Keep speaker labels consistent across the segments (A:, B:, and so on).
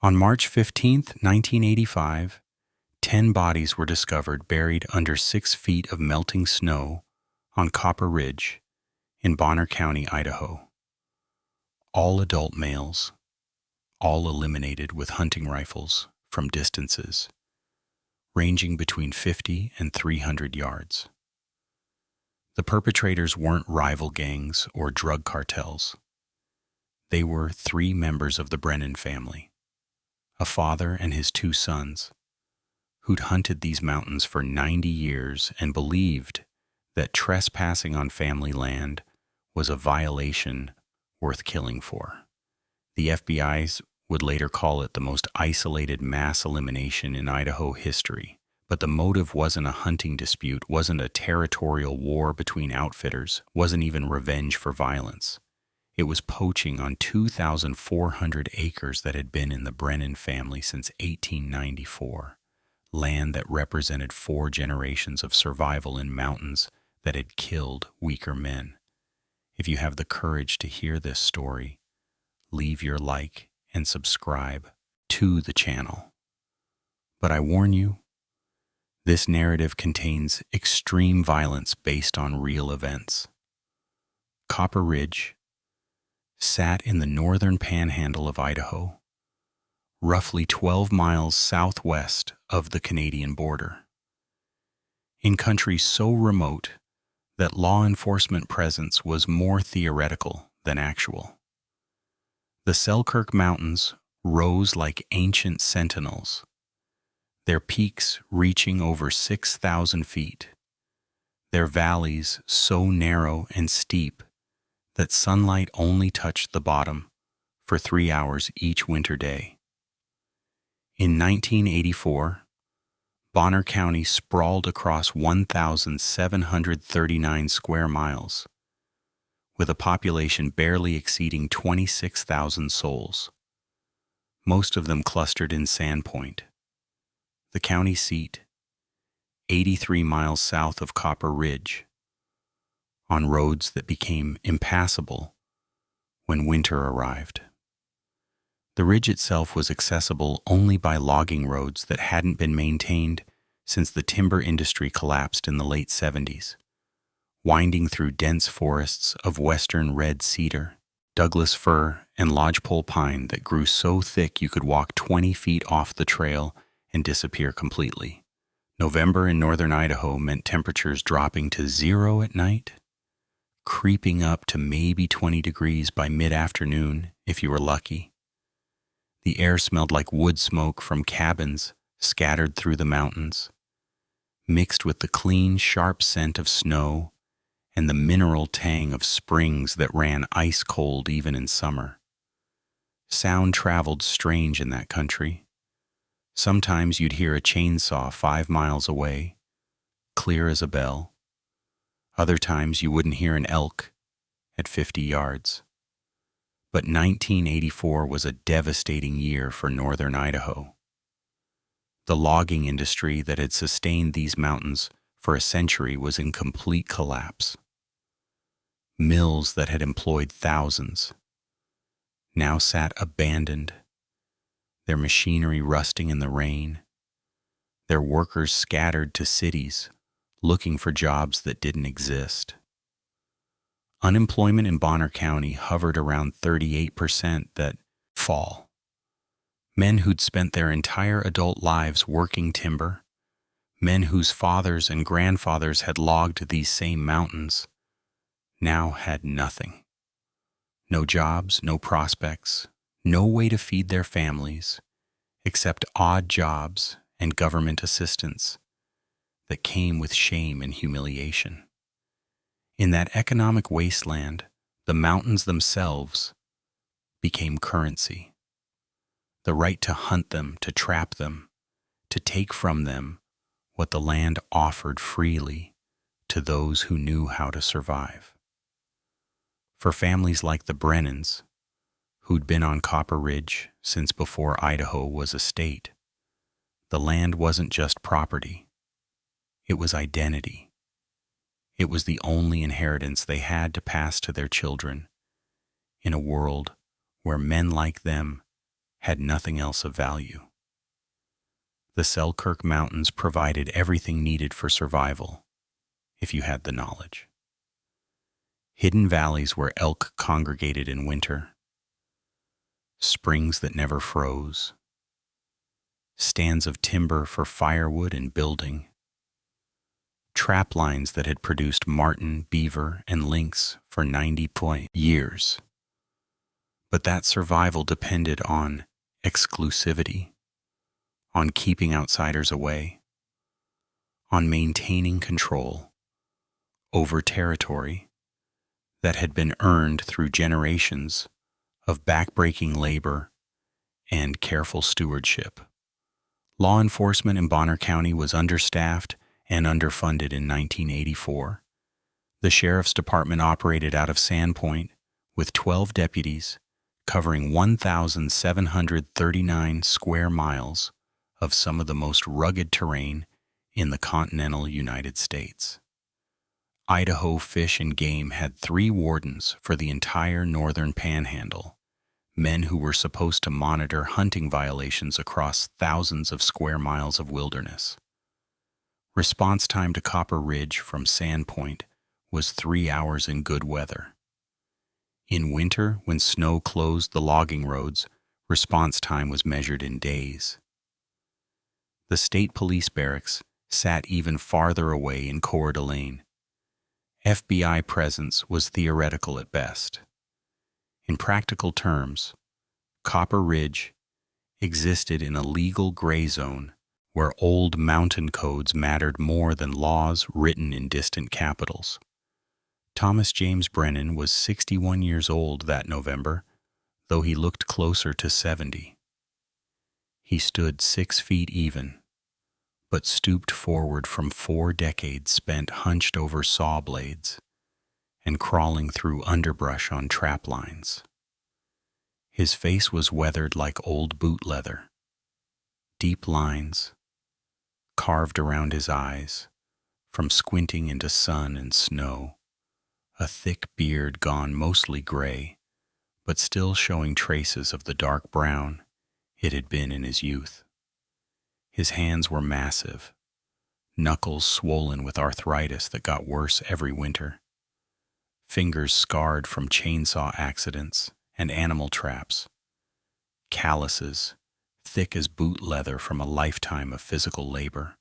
A: On March 15, 1985, 10 bodies were discovered buried under 6 feet of melting snow on Copper Ridge in Bonner County, Idaho. All adult males, all eliminated with hunting rifles from distances ranging between 50 and 300 yards. The perpetrators weren't rival gangs or drug cartels. They were 3 members of the Brennan family, a father and his 2 sons, who'd hunted these mountains for 90 years and believed that trespassing on family land was a violation worth killing for. The FBI would later call it the most isolated mass elimination in Idaho history, but the motive wasn't a hunting dispute, wasn't a territorial war between outfitters, wasn't even revenge for violence. It was poaching on 2,400 acres that had been in the Brennan family since 1894, land that represented 4 generations of survival in mountains that had killed weaker men. If you have the courage to hear this story, leave your like and subscribe to the channel. But I warn you, this narrative contains extreme violence based on real events. Copper Ridge sat in the northern panhandle of Idaho, roughly 12 miles southwest of the Canadian border, in country so remote that law enforcement presence was more theoretical than actual. The Selkirk Mountains rose like ancient sentinels, their peaks reaching over 6,000 feet, their valleys so narrow and steep that sunlight only touched the bottom for 3 hours each winter day. In 1984, Bonner County sprawled across 1,739 square miles, with a population barely exceeding 26,000 souls, most of them clustered in Sandpoint, the county seat, 83 miles south of Copper Ridge, on roads that became impassable when winter arrived. The ridge itself was accessible only by logging roads that hadn't been maintained since the timber industry collapsed in the late 70s. Winding through dense forests of western red cedar, Douglas fir, and lodgepole pine that grew so thick you could walk 20 feet off the trail and disappear completely. November in northern Idaho meant temperatures dropping to 0 at night, creeping up to maybe 20 degrees by mid-afternoon if you were lucky. The air smelled like wood smoke from cabins scattered through the mountains, mixed with the clean, sharp scent of snow and the mineral tang of springs that ran ice cold even in summer. Sound traveled strange in that country. Sometimes you'd hear a chainsaw 5 miles away, clear as a bell. Other times you wouldn't hear an elk at 50 yards. But 1984 was a devastating year for northern Idaho. The logging industry that had sustained these mountains for a century was in complete collapse. Mills that had employed thousands now sat abandoned, their machinery rusting in the rain, their workers scattered to cities looking for jobs that didn't exist. Unemployment in Bonner County hovered around 38% that fall. Men who'd spent their entire adult lives working timber, men whose fathers and grandfathers had logged these same mountains, now had nothing. No jobs, no prospects, no way to feed their families, except odd jobs and government assistance that came with shame and humiliation. In that economic wasteland, the mountains themselves became currency. The right to hunt them, to trap them, to take from them what the land offered freely to those who knew how to survive. For families like the Brennans, who'd been on Copper Ridge since before Idaho was a state, the land wasn't just property. It was identity. It was the only inheritance they had to pass to their children in a world where men like them had nothing else of value. The Selkirk Mountains provided everything needed for survival, if you had the knowledge. Hidden valleys where elk congregated in winter, springs that never froze, stands of timber for firewood and building, trap lines that had produced marten, beaver, and lynx for 90 years. But that survival depended on exclusivity, on keeping outsiders away, on maintaining control over territory that had been earned through generations of backbreaking labor and careful stewardship. Law enforcement in Bonner County was understaffed and underfunded in 1984. The Sheriff's Department operated out of Sandpoint with 12 deputies covering 1,739 square miles of some of the most rugged terrain in the continental United States. Idaho Fish and Game had 3 wardens for the entire northern panhandle, men who were supposed to monitor hunting violations across thousands of square miles of wilderness. Response time to Copper Ridge from Sandpoint was 3 hours in good weather. In winter, when snow closed the logging roads, response time was measured in days. The state police barracks sat even farther away in Coeur d'Alene. FBI presence was theoretical at best. In practical terms, Copper Ridge existed in a legal gray zone where old mountain codes mattered more than laws written in distant capitals. Thomas James Brennan was 61 years old that November, though he looked closer to 70. He stood 6 feet even, but stooped forward from 4 decades spent hunched over saw blades and crawling through underbrush on trap lines. His face was weathered like old boot leather. Deep lines carved around his eyes from squinting into sun and snow, a thick beard gone mostly gray, but still showing traces of the dark brown it had been in his youth. His hands were massive, knuckles swollen with arthritis that got worse every winter, fingers scarred from chainsaw accidents and animal traps, calluses thick as boot leather from a lifetime of physical labor.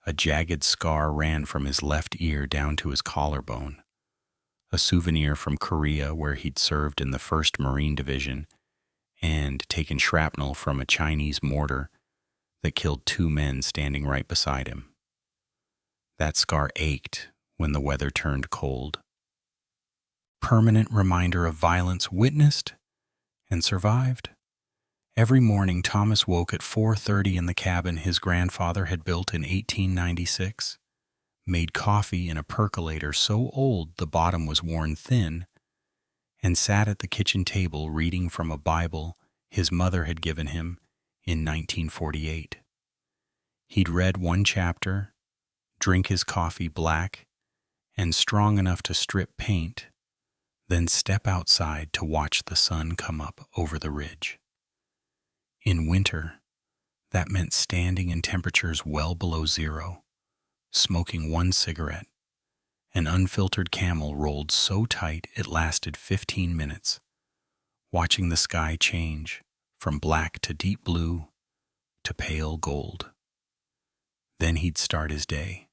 A: A jagged scar ran from his left ear down to his collarbone, a souvenir from Korea where he'd served in the 1st Marine Division and taken shrapnel from a Chinese mortar that killed 2 men standing right beside him. That scar ached when the weather turned cold. Permanent reminder of violence witnessed and survived. Every morning, Thomas woke at 4:30 in the cabin his grandfather had built in 1896, made coffee in a percolator so old the bottom was worn thin, and sat at the kitchen table reading from a Bible his mother had given him in 1948. He'd read 1 chapter, drink his coffee black and strong enough to strip paint, then step outside to watch the sun come up over the ridge. In winter, that meant standing in temperatures well below 0, smoking 1 cigarette, an unfiltered Camel rolled so tight it lasted 15 minutes, watching the sky change from black to deep blue to pale gold. Then he'd start his day.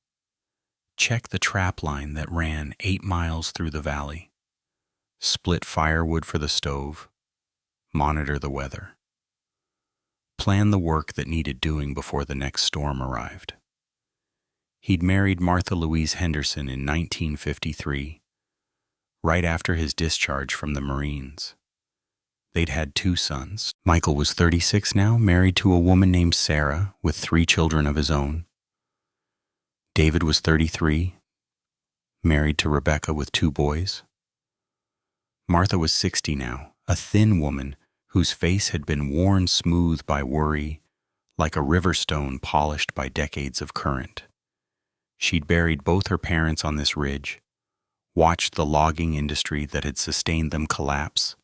A: Check the trap line that ran 8 miles through the valley, split firewood for the stove, monitor the weather, plan the work that needed doing before the next storm arrived. He'd married Martha Louise Henderson in 1953, right after his discharge from the Marines. They'd had 2 sons. Michael was 36 now, married to a woman named Sarah with 3 children of his own. David was 33, married to Rebecca with 2 boys. Martha was 60 now, a thin woman whose face had been worn smooth by worry, like a river stone polished by decades of current. She'd buried both her parents on this ridge, watched the logging industry that had sustained them collapse,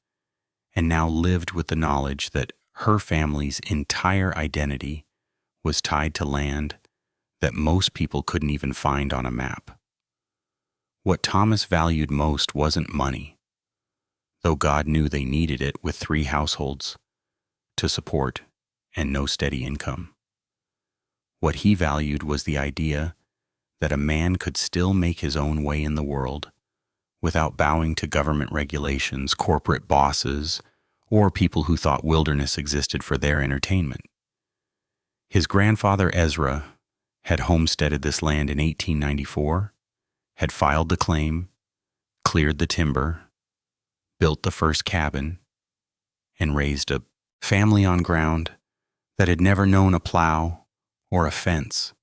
A: and now lived with the knowledge that Her family's entire identity was tied to land that most people couldn't even find on a map. What Thomas valued most wasn't money, though God knew they needed it with 3 households to support and no steady income. What he valued was the idea that a man could still make his own way in the world without bowing to government regulations, corporate bosses, or people who thought wilderness existed for their entertainment. His grandfather Ezra had homesteaded this land in 1894, had filed the claim, cleared the timber, built the first cabin, and raised a family on ground that had never known a plow or a fence.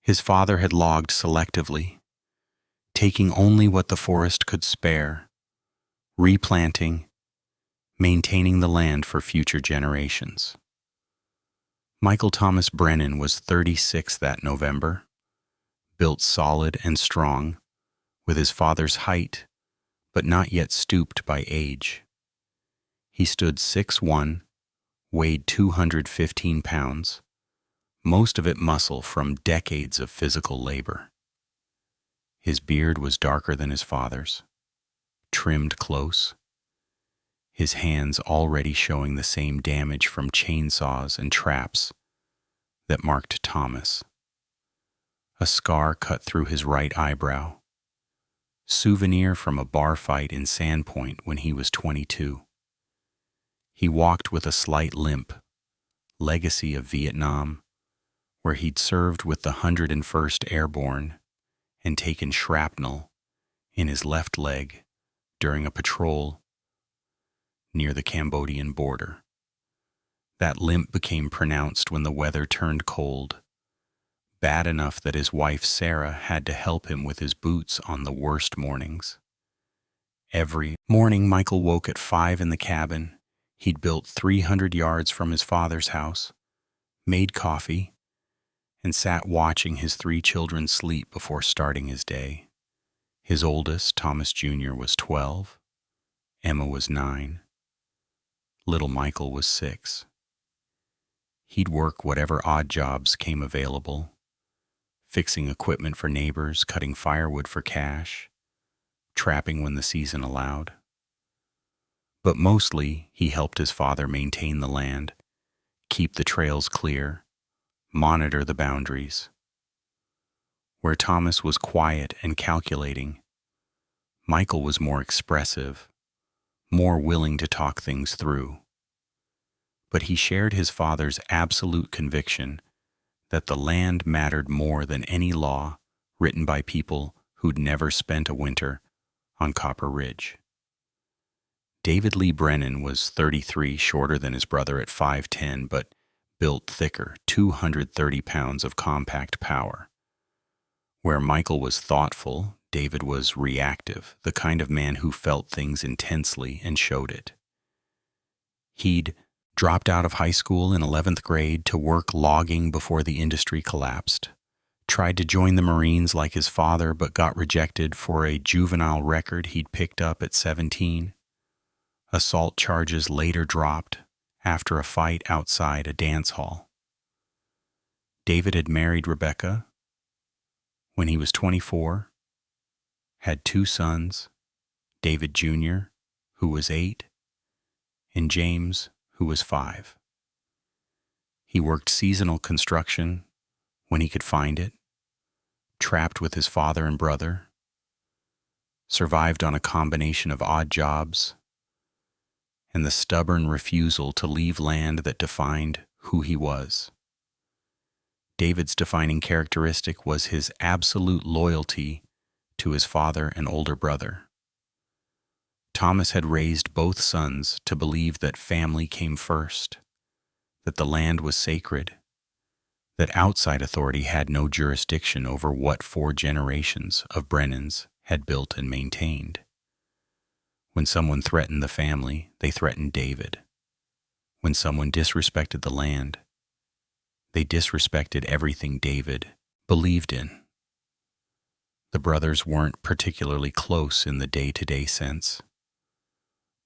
A: His father had logged selectively, taking only what the forest could spare, replanting, maintaining the land for future generations. Michael Thomas Brennan was 36 that November, built solid and strong, with his father's height, but not yet stooped by age. He stood 6'1", weighed 215 pounds, most of it muscle from decades of physical labor. His beard was darker than his father's, trimmed close, his hands already showing the same damage from chainsaws and traps that marked Thomas. A scar cut through his right eyebrow, souvenir from a bar fight in Sandpoint when he was 22. He walked with a slight limp, legacy of Vietnam, where he'd served with the 101st Airborne and taken shrapnel in his left leg during a patrol near the Cambodian border. That limp became pronounced when the weather turned cold, bad enough that his wife Sarah had to help him with his boots on the worst mornings. Every morning Michael woke at 5 in the cabin. He'd built 300 yards from his father's house, made coffee, and sat watching his 3 children sleep before starting his day. His oldest, Thomas Jr., was 12, Emma was 9, little Michael was 6. He'd work whatever odd jobs came available, fixing equipment for neighbors, cutting firewood for cash, trapping when the season allowed. But mostly, he helped his father maintain the land, keep the trails clear, monitor the boundaries. Where Thomas was quiet and calculating, Michael was more expressive, more willing to talk things through. But he shared his father's absolute conviction that the land mattered more than any law written by people who'd never spent a winter on Copper Ridge. David Lee Brennan was 33, shorter than his brother at 5'10", but built thicker, 230 pounds of compact power. Where Michael was thoughtful, David was reactive, the kind of man who felt things intensely and showed it. He'd dropped out of high school in 11th grade to work logging before the industry collapsed, tried to join the Marines like his father but got rejected for a juvenile record he'd picked up at 17. Assault charges later dropped after a fight outside a dance hall. David had married Rebecca when he was 24, had 2 sons, David Jr., who was 8, and James, who was 5. He worked seasonal construction when he could find it, trapped with his father and brother, survived on a combination of odd jobs and the stubborn refusal to leave land that defined who he was. David's defining characteristic was his absolute loyalty to his father and older brother. Thomas had raised both sons to believe that family came first, that the land was sacred, that outside authority had no jurisdiction over what 4 generations of Brennans had built and maintained. When someone threatened the family, they threatened David. When someone disrespected the land, they disrespected everything David believed in. The brothers weren't particularly close in the day-to-day sense,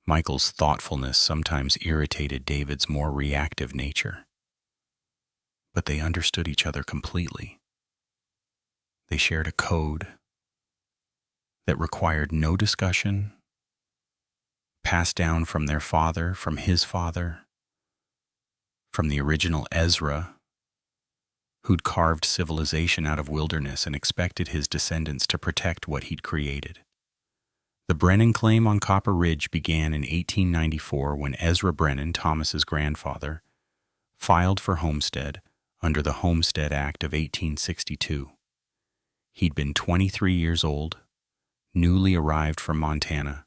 A: Michael's thoughtfulness sometimes irritated David's more reactive nature. But they understood each other completely. They shared a code that required no discussion, passed down from their father, from his father, from the original Ezra, who'd carved civilization out of wilderness and expected his descendants to protect what he'd created. The Brennan claim on Copper Ridge began in 1894 when Ezra Brennan, Thomas's grandfather, filed for homestead under the Homestead Act of 1862. He'd been 23 years old, newly arrived from Montana,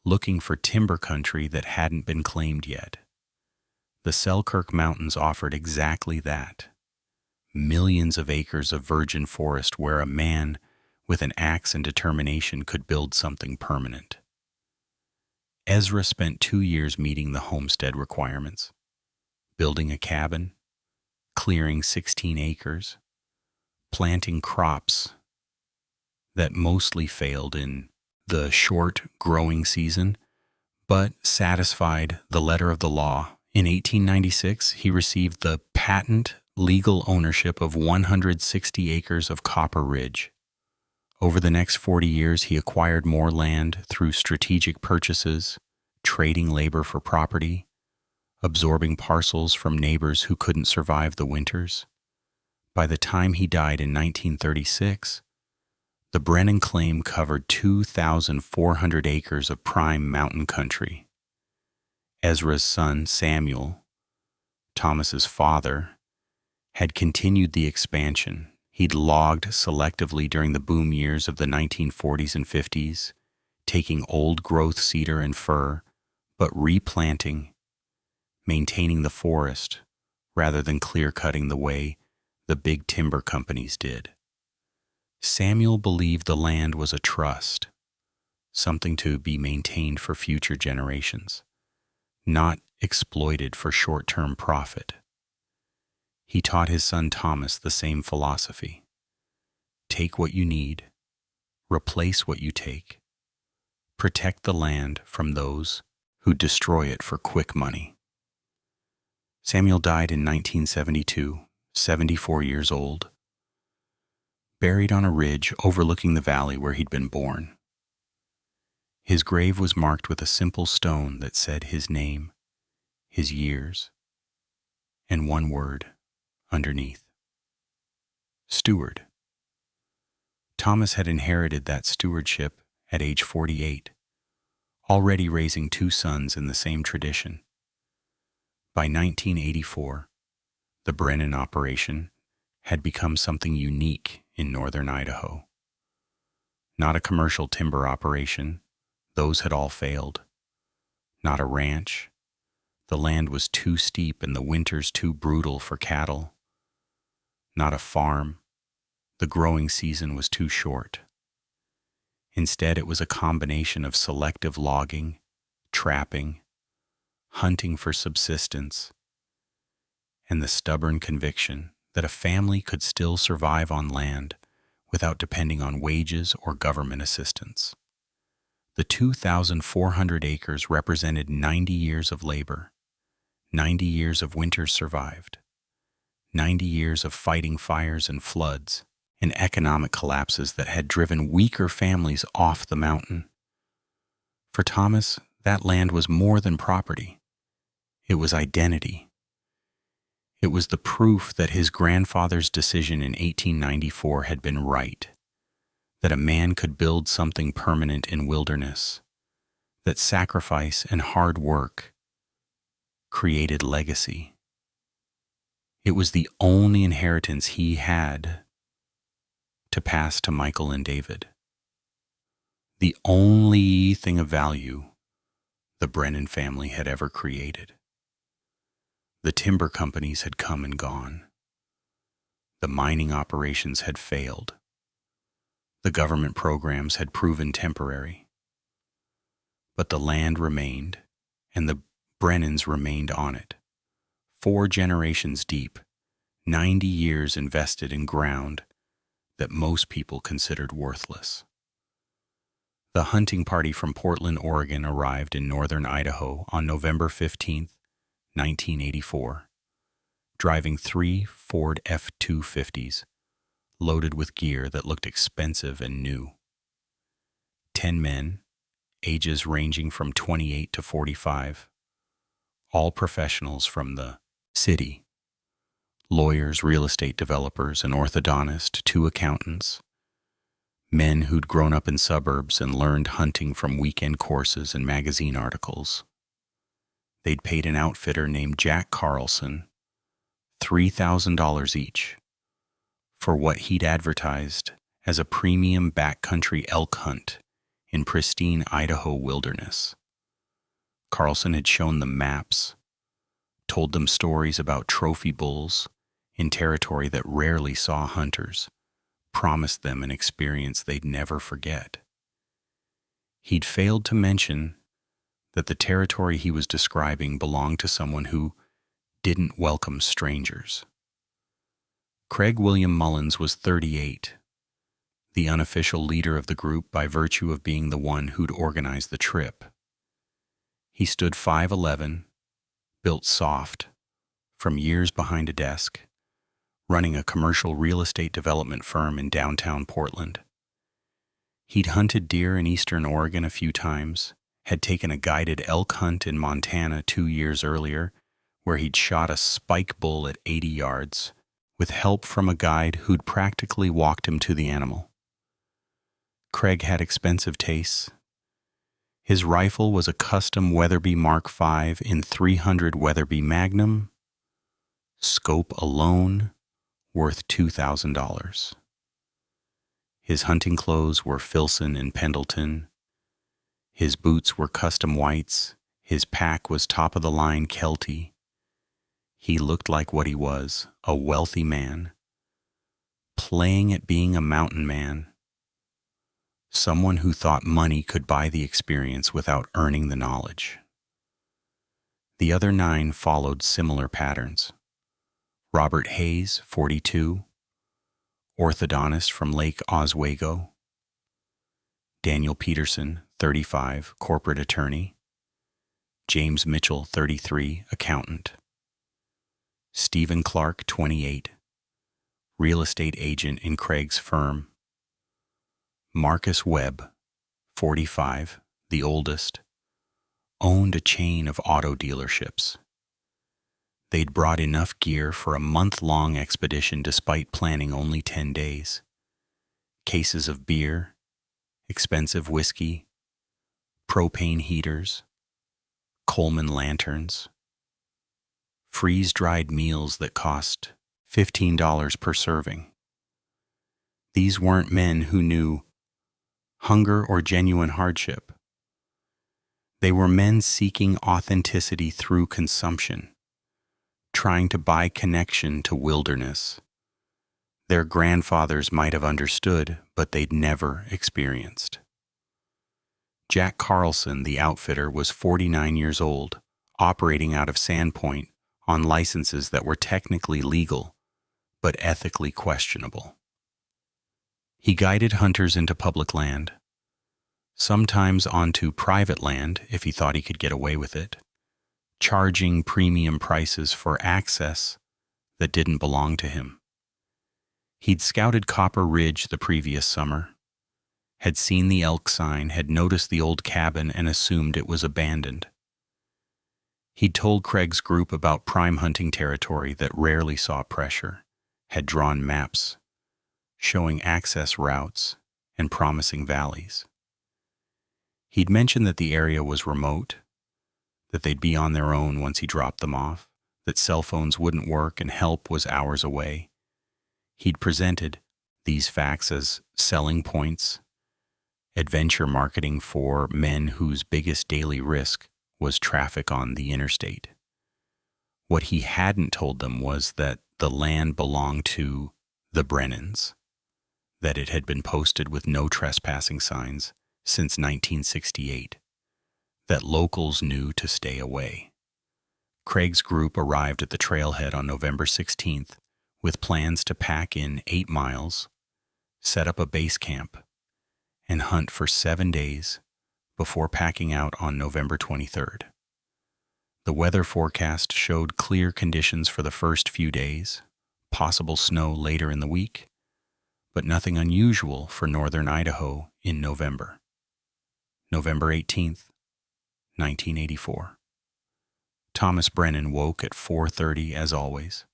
A: looking for timber country that hadn't been claimed yet. The Selkirk Mountains offered exactly that. Millions of acres of virgin forest where a man with an axe and determination could build something permanent. Ezra spent 2 years meeting the homestead requirements, building a cabin, clearing 16 acres, planting crops that mostly failed in the short growing season, but satisfied the letter of the law. In 1896, he received the patent legal ownership of 160 acres of Copper Ridge. Over the next 40 years, he acquired more land through strategic purchases, trading labor for property, absorbing parcels from neighbors who couldn't survive the winters. By the time he died in 1936, the Brennan claim covered 2,400 acres of prime mountain country. Ezra's son, Samuel, Thomas's father, had continued the expansion. He'd logged selectively during the boom years of the 1940s and 50s, taking old-growth cedar and fir, but replanting, maintaining the forest, rather than clear-cutting the way the big timber companies did. Samuel believed the land was a trust, something to be maintained for future generations, not exploited for short-term profit. He taught his son Thomas the same philosophy. Take what you need, replace what you take, protect the land from those who destroy it for quick money. Samuel died in 1972, 74 years old, buried on a ridge overlooking the valley where he'd been born. His grave was marked with a simple stone that said his name, his years, and one word underneath: steward. Thomas had inherited that stewardship at age 48, already raising 2 sons in the same tradition. By 1984, the Brennan operation had become something unique in northern Idaho. Not a commercial timber operation, those had all failed. Not a ranch, the land was too steep and the winters too brutal for cattle. Not a farm, the growing season was too short. Instead, it was a combination of selective logging, trapping, hunting for subsistence, and the stubborn conviction that a family could still survive on land without depending on wages or government assistance. The 2,400 acres represented 90 years of labor, 90 years of winters survived, 90 years of fighting fires and floods, and economic collapses that had driven weaker families off the mountain. For Thomas, that land was more than property. It was identity. It was the proof that his grandfather's decision in 1894 had been right, that a man could build something permanent in wilderness, that sacrifice and hard work created legacy. It was the only inheritance he had to pass to Michael and David. The only thing of value the Brennan family had ever created. The timber companies had come and gone. The mining operations had failed. The government programs had proven temporary. But the land remained, and the Brennans remained on it. 4 generations deep, 90 years invested in ground that most people considered worthless. The hunting party from Portland, Oregon arrived in northern Idaho on November 15, 1984, driving 3 Ford F-250s loaded with gear that looked expensive and new. 10 men, ages ranging from 28 to 45, all professionals from the city. Lawyers, real estate developers, an orthodontist, 2 accountants, men who'd grown up in suburbs and learned hunting from weekend courses and magazine articles. They'd paid an outfitter named Jack Carlson $3,000 each for what he'd advertised as a premium backcountry elk hunt in pristine Idaho wilderness. Carlson had shown them maps, told them stories about trophy bulls in territory that rarely saw hunters, promised them an experience they'd never forget. He'd failed to mention that the territory he was describing belonged to someone who didn't welcome strangers. Craig William Mullins was 38, the unofficial leader of the group by virtue of being the one who'd organized the trip. He stood 5'11", built soft, from years behind a desk, running a commercial real estate development firm in downtown Portland. He'd hunted deer in eastern Oregon a few times, had taken a guided elk hunt in Montana 2 years earlier, where he'd shot a spike bull at 80 yards, with help from a guide who'd practically walked him to the animal. Craig had expensive tastes. His rifle was a custom Weatherby Mark V in .300 Weatherby Magnum, scope alone worth $2,000. His hunting clothes were Filson and Pendleton. His boots were custom whites. His pack was top-of-the-line Kelty. He looked like what he was, a wealthy man, playing at being a mountain man, someone who thought money could buy the experience without earning the knowledge. The other 9 followed similar patterns. Robert Hayes, 42, orthodontist from Lake Oswego. Daniel Peterson, 35, corporate attorney. James Mitchell, 33, accountant. Stephen Clark, 28, real estate agent in Craig's firm. Marcus Webb, 45, the oldest, owned a chain of auto dealerships. They'd brought enough gear for a month-long expedition despite planning only 10 days. Cases of beer, expensive whiskey, propane heaters, Coleman lanterns, freeze-dried meals that cost $15 per serving. These weren't men who knew hunger or genuine hardship. They were men seeking authenticity through consumption, trying to buy connection to wilderness. Their grandfathers might have understood, but they'd never experienced. Jack Carlson, the outfitter, was 49 years old, operating out of Sandpoint on licenses that were technically legal, but ethically questionable. He guided hunters into public land, sometimes onto private land if he thought he could get away with it, charging premium prices for access that didn't belong to him. He'd scouted Copper Ridge the previous summer, had seen the elk sign, had noticed the old cabin, and assumed it was abandoned. He'd told Craig's group about prime hunting territory that rarely saw pressure, had drawn maps showing access routes and promising valleys. He'd mentioned that the area was remote, that they'd be on their own once he dropped them off, that cell phones wouldn't work and help was hours away. He'd presented these facts as selling points, adventure marketing for men whose biggest daily risk was traffic on the interstate. What he hadn't told them was that the land belonged to the Brennans, that it had been posted with no trespassing signs since 1968, that locals knew to stay away. Craig's group arrived at the trailhead on November 16th with plans to pack in 8 miles, set up a base camp, and hunt for 7 days before packing out on November 23rd. The weather forecast showed clear conditions for the first few days, possible snow later in the week, but nothing unusual for northern Idaho in November. November 18th, 1984. Thomas Brennan woke at 4:30 as always,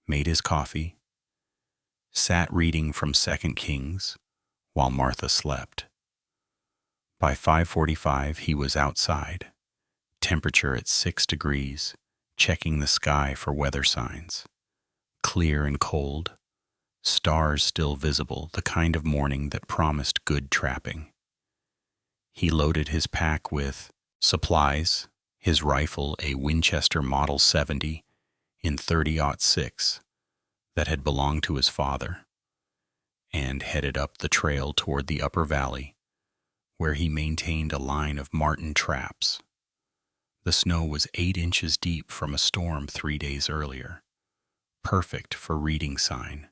A: made his coffee, sat reading from 2 Kings while Martha slept. By 5:45 he was outside, temperature at 6 degrees, checking the sky for weather signs. Clear and cold, stars still visible, the kind of morning that promised good trapping. He loaded his pack with supplies, his rifle a Winchester Model 70 in .30-06 that had belonged to his father, and headed up the trail toward the upper valley, where he maintained a line of marten traps. The snow was 8 inches deep from a storm 3 days earlier, perfect for reading sign.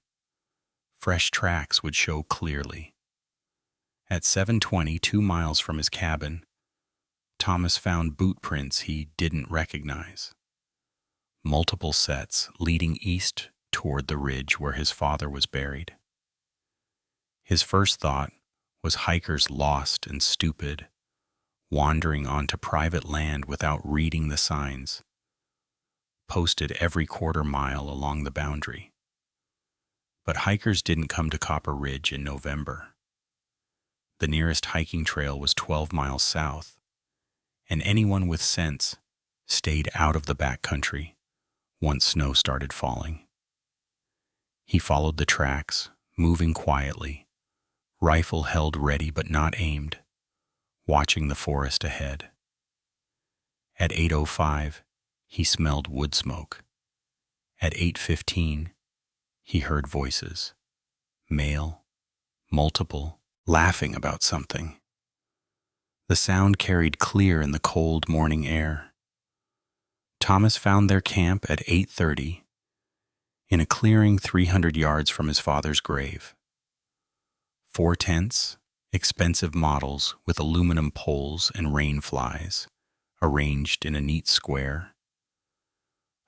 A: Fresh tracks would show clearly. At 7:20, 2 miles from his cabin, Thomas found boot prints he didn't recognize. Multiple sets leading east toward the ridge where his father was buried. His first thought was hikers lost and stupid, wandering onto private land without reading the signs, posted every quarter mile along the boundary. But hikers didn't come to Copper Ridge in November. The nearest hiking trail was 12 miles south, and anyone with sense stayed out of the backcountry once snow started falling. He followed the tracks, moving quietly, rifle held ready but not aimed, watching the forest ahead. At 8:05, he smelled wood smoke. At 8:15, he heard voices, male, multiple, laughing about something. The sound carried clear in the cold morning air. Thomas found their camp at 8:30 in a clearing 300 yards from his father's grave. 4 tents, expensive models with aluminum poles and rain flies, arranged in a neat square.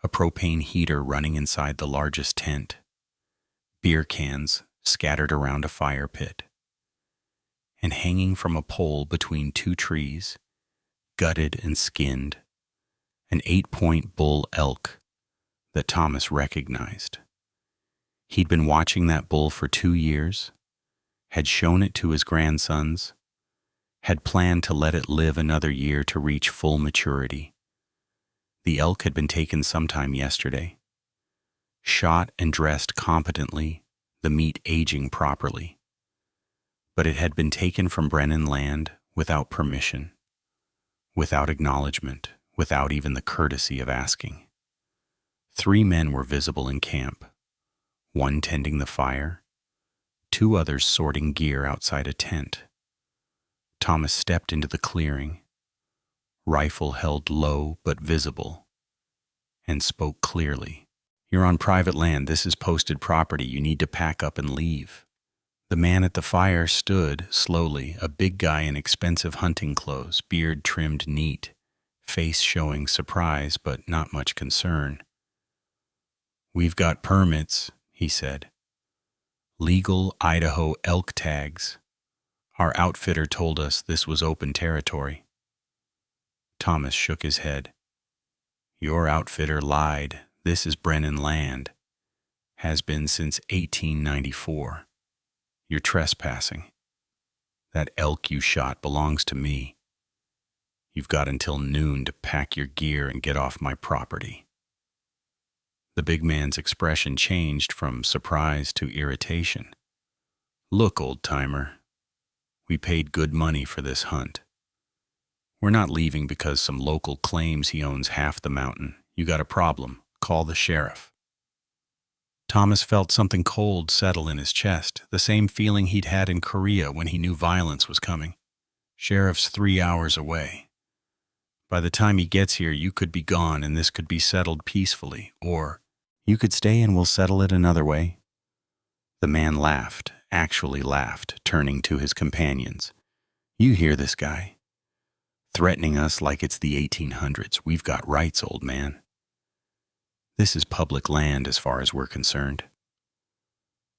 A: A propane heater running inside the largest tent. Beer cans scattered around a fire pit. And hanging from a pole between 2 trees, gutted and skinned, an 8-point bull elk that Thomas recognized. He'd been watching that bull for 2 years, had shown it to his grandsons, had planned to let it live another year to reach full maturity. The elk had been taken sometime yesterday, shot and dressed competently, the meat aging properly. But it had been taken from Brennan land without permission, without acknowledgement, without even the courtesy of asking. 3 men were visible in camp, 1 tending the fire, 2 others sorting gear outside a tent. Thomas stepped into the clearing, rifle held low but visible, and spoke clearly. "You're on private land. This is posted property. You need to pack up and leave." The man at the fire stood slowly, a big guy in expensive hunting clothes, beard trimmed neat, face showing surprise but not much concern. "We've got permits," he said. "Legal Idaho elk tags. Our outfitter told us this was open territory." Thomas shook his head. "Your outfitter lied. This is Brennan land. Has been since 1894. You're trespassing. That elk you shot belongs to me. You've got until noon to pack your gear and get off my property." The big man's expression changed from surprise to irritation. "Look, old-timer, we paid good money for this hunt. We're not leaving because some local claims he owns half the mountain. You got a problem, call the sheriff." Thomas felt something cold settle in his chest, the same feeling he'd had in Korea when he knew violence was coming. "Sheriff's 3 hours away. By the time he gets here, you could be gone and this could be settled peacefully, or you could stay and we'll settle it another way." The man laughed, actually laughed, turning to his companions. "You hear this guy? Threatening us like it's the 1800s. We've got rights, old man. This is public land as far as we're concerned."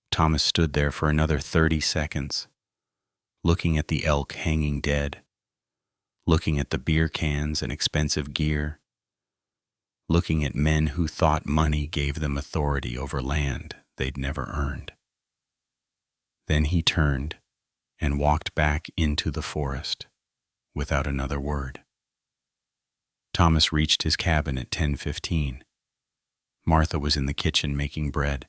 A: Thomas stood there for another 30 seconds, looking at the elk hanging dead, looking at the beer cans and expensive gear, looking at men who thought money gave them authority over land they'd never earned. Then he turned and walked back into the forest without another word. Thomas reached his cabin at 10:15. Martha was in the kitchen making bread,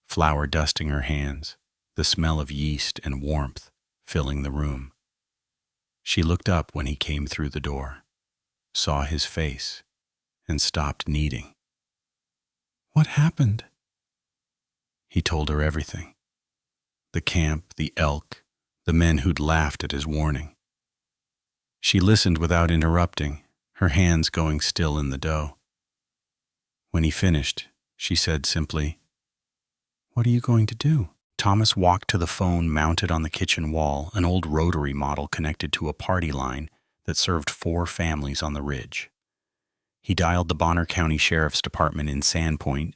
A: flour dusting her hands, the smell of yeast and warmth filling the room. She looked up when he came through the door, saw his face, and stopped kneading. "What happened?" He told her everything. The camp, the elk, the men who'd laughed at his warning. She listened without interrupting, her hands going still in the dough. When he finished, she said simply, "What are you going to do?" Thomas walked to the phone mounted on the kitchen wall, an old rotary model connected to a party line that served 4 families on the ridge. He dialed the Bonner County Sheriff's Department in Sandpoint,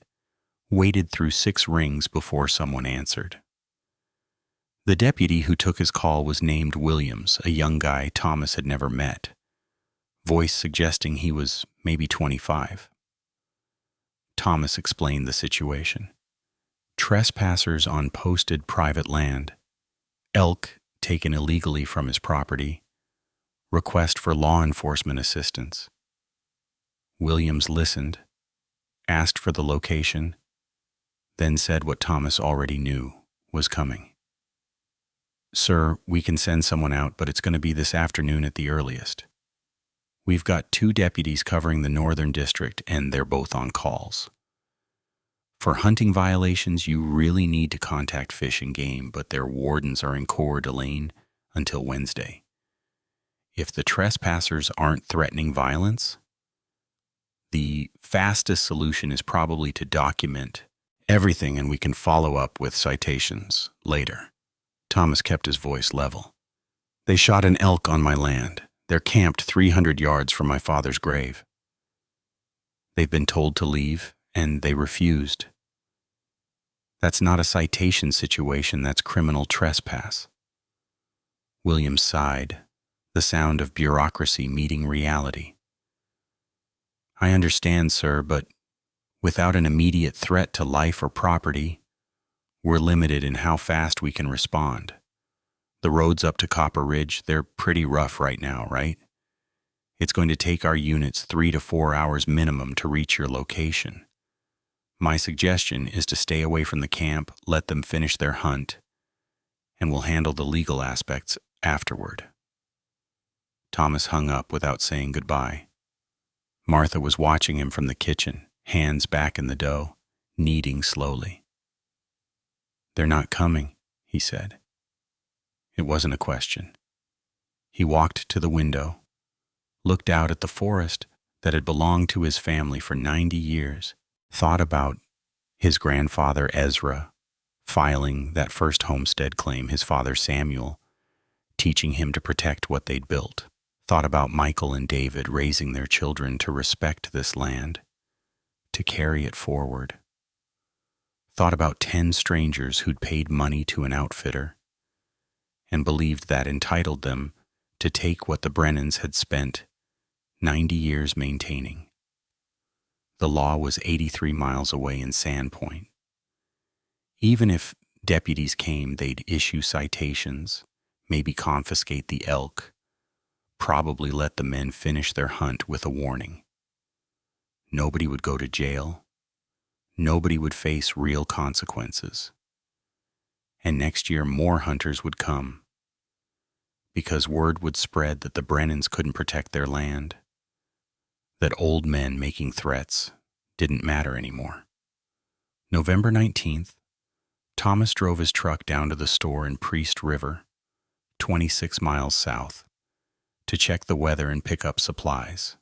A: waited through 6 rings before someone answered. The deputy who took his call was named Williams, a young guy Thomas had never met, voice suggesting he was maybe 25. Thomas explained the situation. Trespassers on posted private land, elk taken illegally from his property, request for law enforcement assistance. Williams listened, asked for the location, then said what Thomas already knew was coming. "Sir, we can send someone out, but it's going to be this afternoon at the earliest. We've got 2 deputies covering the Northern District, and they're both on calls. For hunting violations, you really need to contact Fish and Game, but their wardens are in Coeur d'Alene until Wednesday. If the trespassers aren't threatening violence, the fastest solution is probably to document everything, and we can follow up with citations later." Thomas kept his voice level. "They shot an elk on my land. They're camped 300 yards from my father's grave. They've been told to leave, and they refused. That's not a citation situation, that's criminal trespass." Williams sighed, the sound of bureaucracy meeting reality. "I understand, sir, but without an immediate threat to life or property, we're limited in how fast we can respond. The roads up to Copper Ridge, they're pretty rough right now, right? It's going to take our units 3 to 4 hours minimum to reach your location. My suggestion is to stay away from the camp, let them finish their hunt, and we'll handle the legal aspects afterward." Thomas hung up without saying goodbye. Martha was watching him from the kitchen, hands back in the dough, kneading slowly. "They're not coming," he said. It wasn't a question. He walked to the window, looked out at the forest that had belonged to his family for 90 years, thought about his grandfather Ezra filing that first homestead claim, his father Samuel teaching him to protect what they'd built, thought about Michael and David raising their children to respect this land, to carry it forward, thought about 10 strangers who'd paid money to an outfitter and believed that entitled them to take what the Brennans had spent 90 years maintaining. The law was 83 miles away in Sandpoint. Even if deputies came, they'd issue citations, maybe confiscate the elk, probably let the men finish their hunt with a warning. Nobody would go to jail. Nobody would face real consequences. And next year more hunters would come, because word would spread that the Brennans couldn't protect their land, that old men making threats didn't matter anymore. November 19th, Thomas drove his truck down to the store in Priest River, 26 miles south, to check the weather and pick up supplies.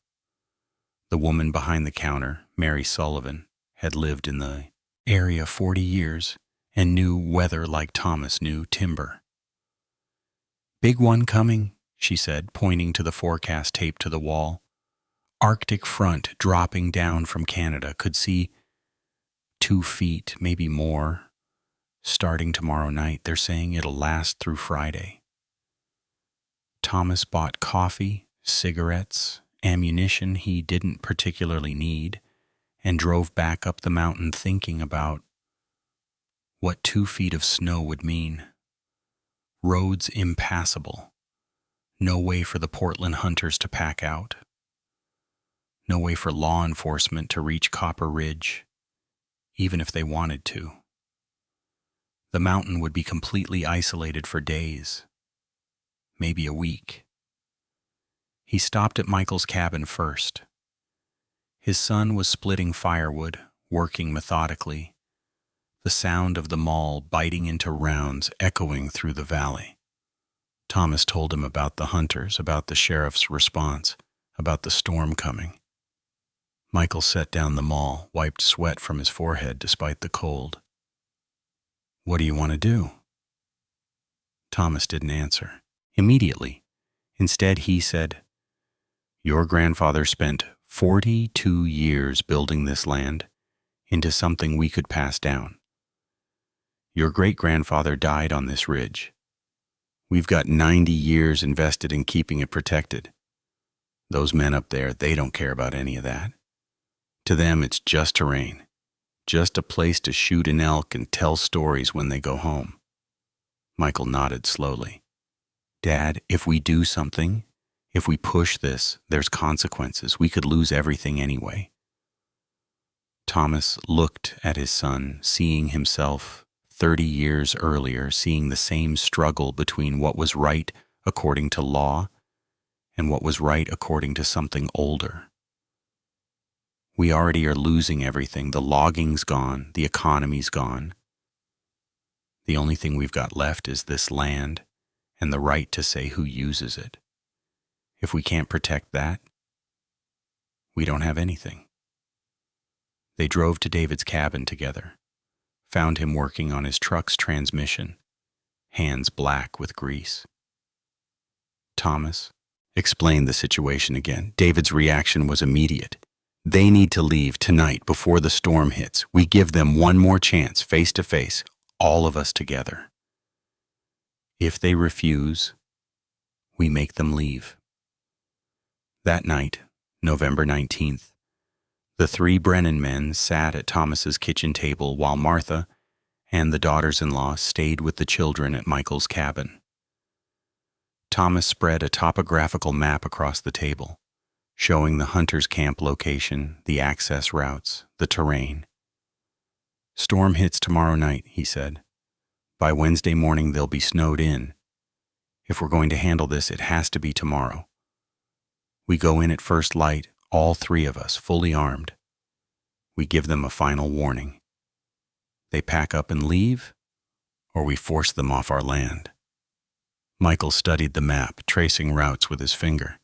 A: The woman behind the counter, Mary Sullivan, had lived in the area 40 years and knew weather like Thomas knew timber. "Big one coming," she said, pointing to the forecast taped to the wall. "Arctic front dropping down from Canada. Could see 2 feet, maybe more. Starting tomorrow night. They're saying it'll last through Friday." Thomas bought coffee, cigarettes, ammunition he didn't particularly need, and drove back up the mountain thinking about what 2 feet of snow would mean. Roads impassable. No way for the Portland hunters to pack out. No way for law enforcement to reach Copper Ridge, even if they wanted to. The mountain would be completely isolated for days, maybe a week. He stopped at Michael's cabin first. His son was splitting firewood, working methodically, the sound of the maul biting into rounds echoing through the valley. Thomas told him about the hunters, about the sheriff's response, about the storm coming. Michael set down the maul, wiped sweat from his forehead despite the cold. "What do you want to do?" Thomas didn't answer immediately. Instead, he said, "Your grandfather spent 42 years building this land into something we could pass down. Your great-grandfather died on this ridge. We've got 90 years invested in keeping it protected. Those men up there, they don't care about any of that. To them, it's just terrain, just a place to shoot an elk and tell stories when they go home." Michael nodded slowly. "Dad, if we do something, if we push this, there's consequences. We could lose everything anyway." Thomas looked at his son, seeing himself 30 years earlier, seeing the same struggle between what was right according to law and what was right according to something older. We already are losing everything. The logging's gone. The economy's gone. The only thing we've got left is this land and the right to say who uses it. If we can't protect that, we don't have anything. They drove to David's cabin together, found him working on his truck's transmission, hands black with grease. Thomas explained the situation again. David's reaction was immediate. "They need to leave tonight before the storm hits. We give them one more chance, face to face, all of us together. If they refuse, we make them leave." That night, November 19th, the 3 Brennan men sat at Thomas's kitchen table while Martha and the daughters-in-law stayed with the children at Michael's cabin. Thomas spread a topographical map across the table, showing the hunters' camp location, the access routes, the terrain. "Storm hits tomorrow night," he said. "By Wednesday morning, they'll be snowed in. If we're going to handle this, it has to be tomorrow. We go in at first light, all 3 of us, fully armed. We give them a final warning. They pack up and leave, or we force them off our land." Michael studied the map, tracing routes with his finger.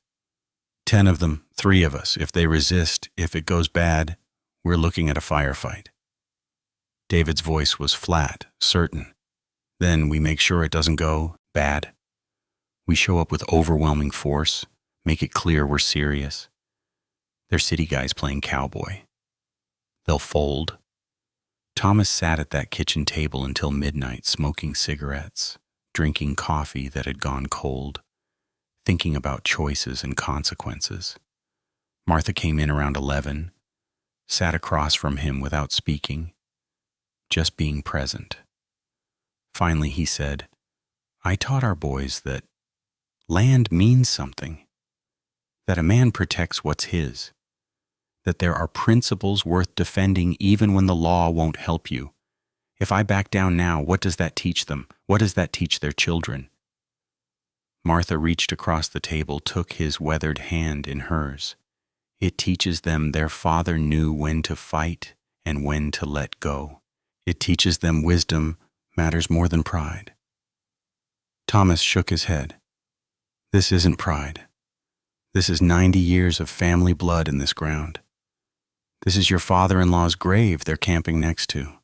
A: 10 of them, 3 of us. If they resist, if it goes bad, we're looking at a firefight. David's voice was flat, certain. Then we make sure it doesn't go bad. We show up with overwhelming force, make it clear we're serious. They're city guys playing cowboy. They'll fold. Thomas sat at that kitchen table until midnight, smoking cigarettes, drinking coffee that had gone cold, thinking about choices and consequences. Martha came in around 11, sat across from him without speaking, just being present. Finally, he said, "I taught our boys that land means something, that a man protects what's his, that there are principles worth defending even when the law won't help you. If I back down now, what does that teach them? What does that teach their children?" Martha reached across the table, took his weathered hand in hers. "It teaches them their father knew when to fight and when to let go. It teaches them wisdom matters more than pride." Thomas shook his head. "This isn't pride. This is 90 years of family blood in this ground. This is your father-in-law's grave they're camping next to.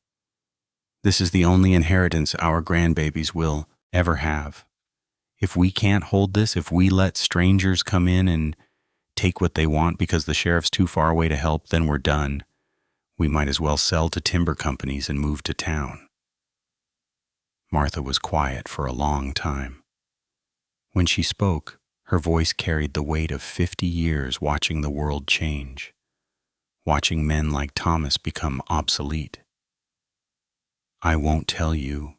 A: This is the only inheritance our grandbabies will ever have. If we can't hold this, if we let strangers come in and take what they want because the sheriff's too far away to help, then we're done. We might as well sell to timber companies and move to town." Martha was quiet for a long time. When she spoke, her voice carried the weight of 50 years watching the world change, watching men like Thomas become obsolete. "I won't tell you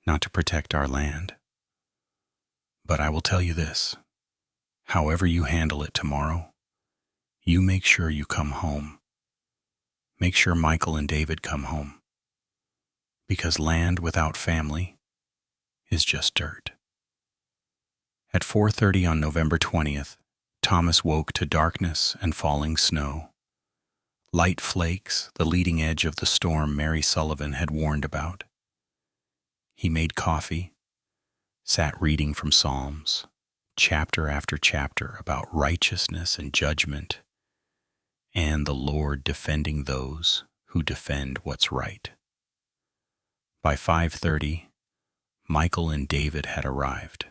A: not to protect our land. But I will tell you this, however you handle it tomorrow, you make sure you come home. Make sure Michael and David come home. Because land without family is just dirt." At 4:30 on November 20th, Thomas woke to darkness and falling snow. Light flakes, the leading edge of the storm Mary Sullivan had warned about. He made coffee, sat reading from Psalms, chapter after chapter about righteousness and judgment, and the Lord defending those who defend what's right. By 5:30, Michael and David had arrived.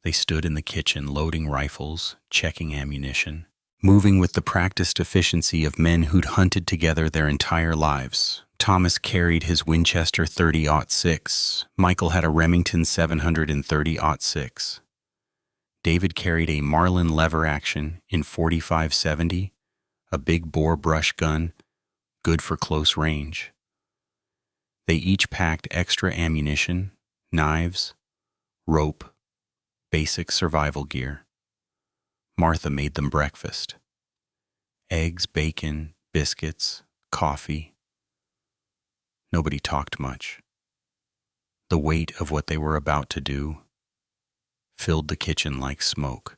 A: They stood in the kitchen loading rifles, checking ammunition, moving with the practiced efficiency of men who'd hunted together their entire lives. Thomas carried his Winchester 30-06. Michael had a Remington 730-06. David carried a Marlin lever-action in 45-70, a big bore brush gun, good for close range. They each packed extra ammunition, knives, rope, basic survival gear. Martha made them breakfast. Eggs, bacon, biscuits, coffee. Nobody talked much. The weight of what they were about to do filled the kitchen like smoke.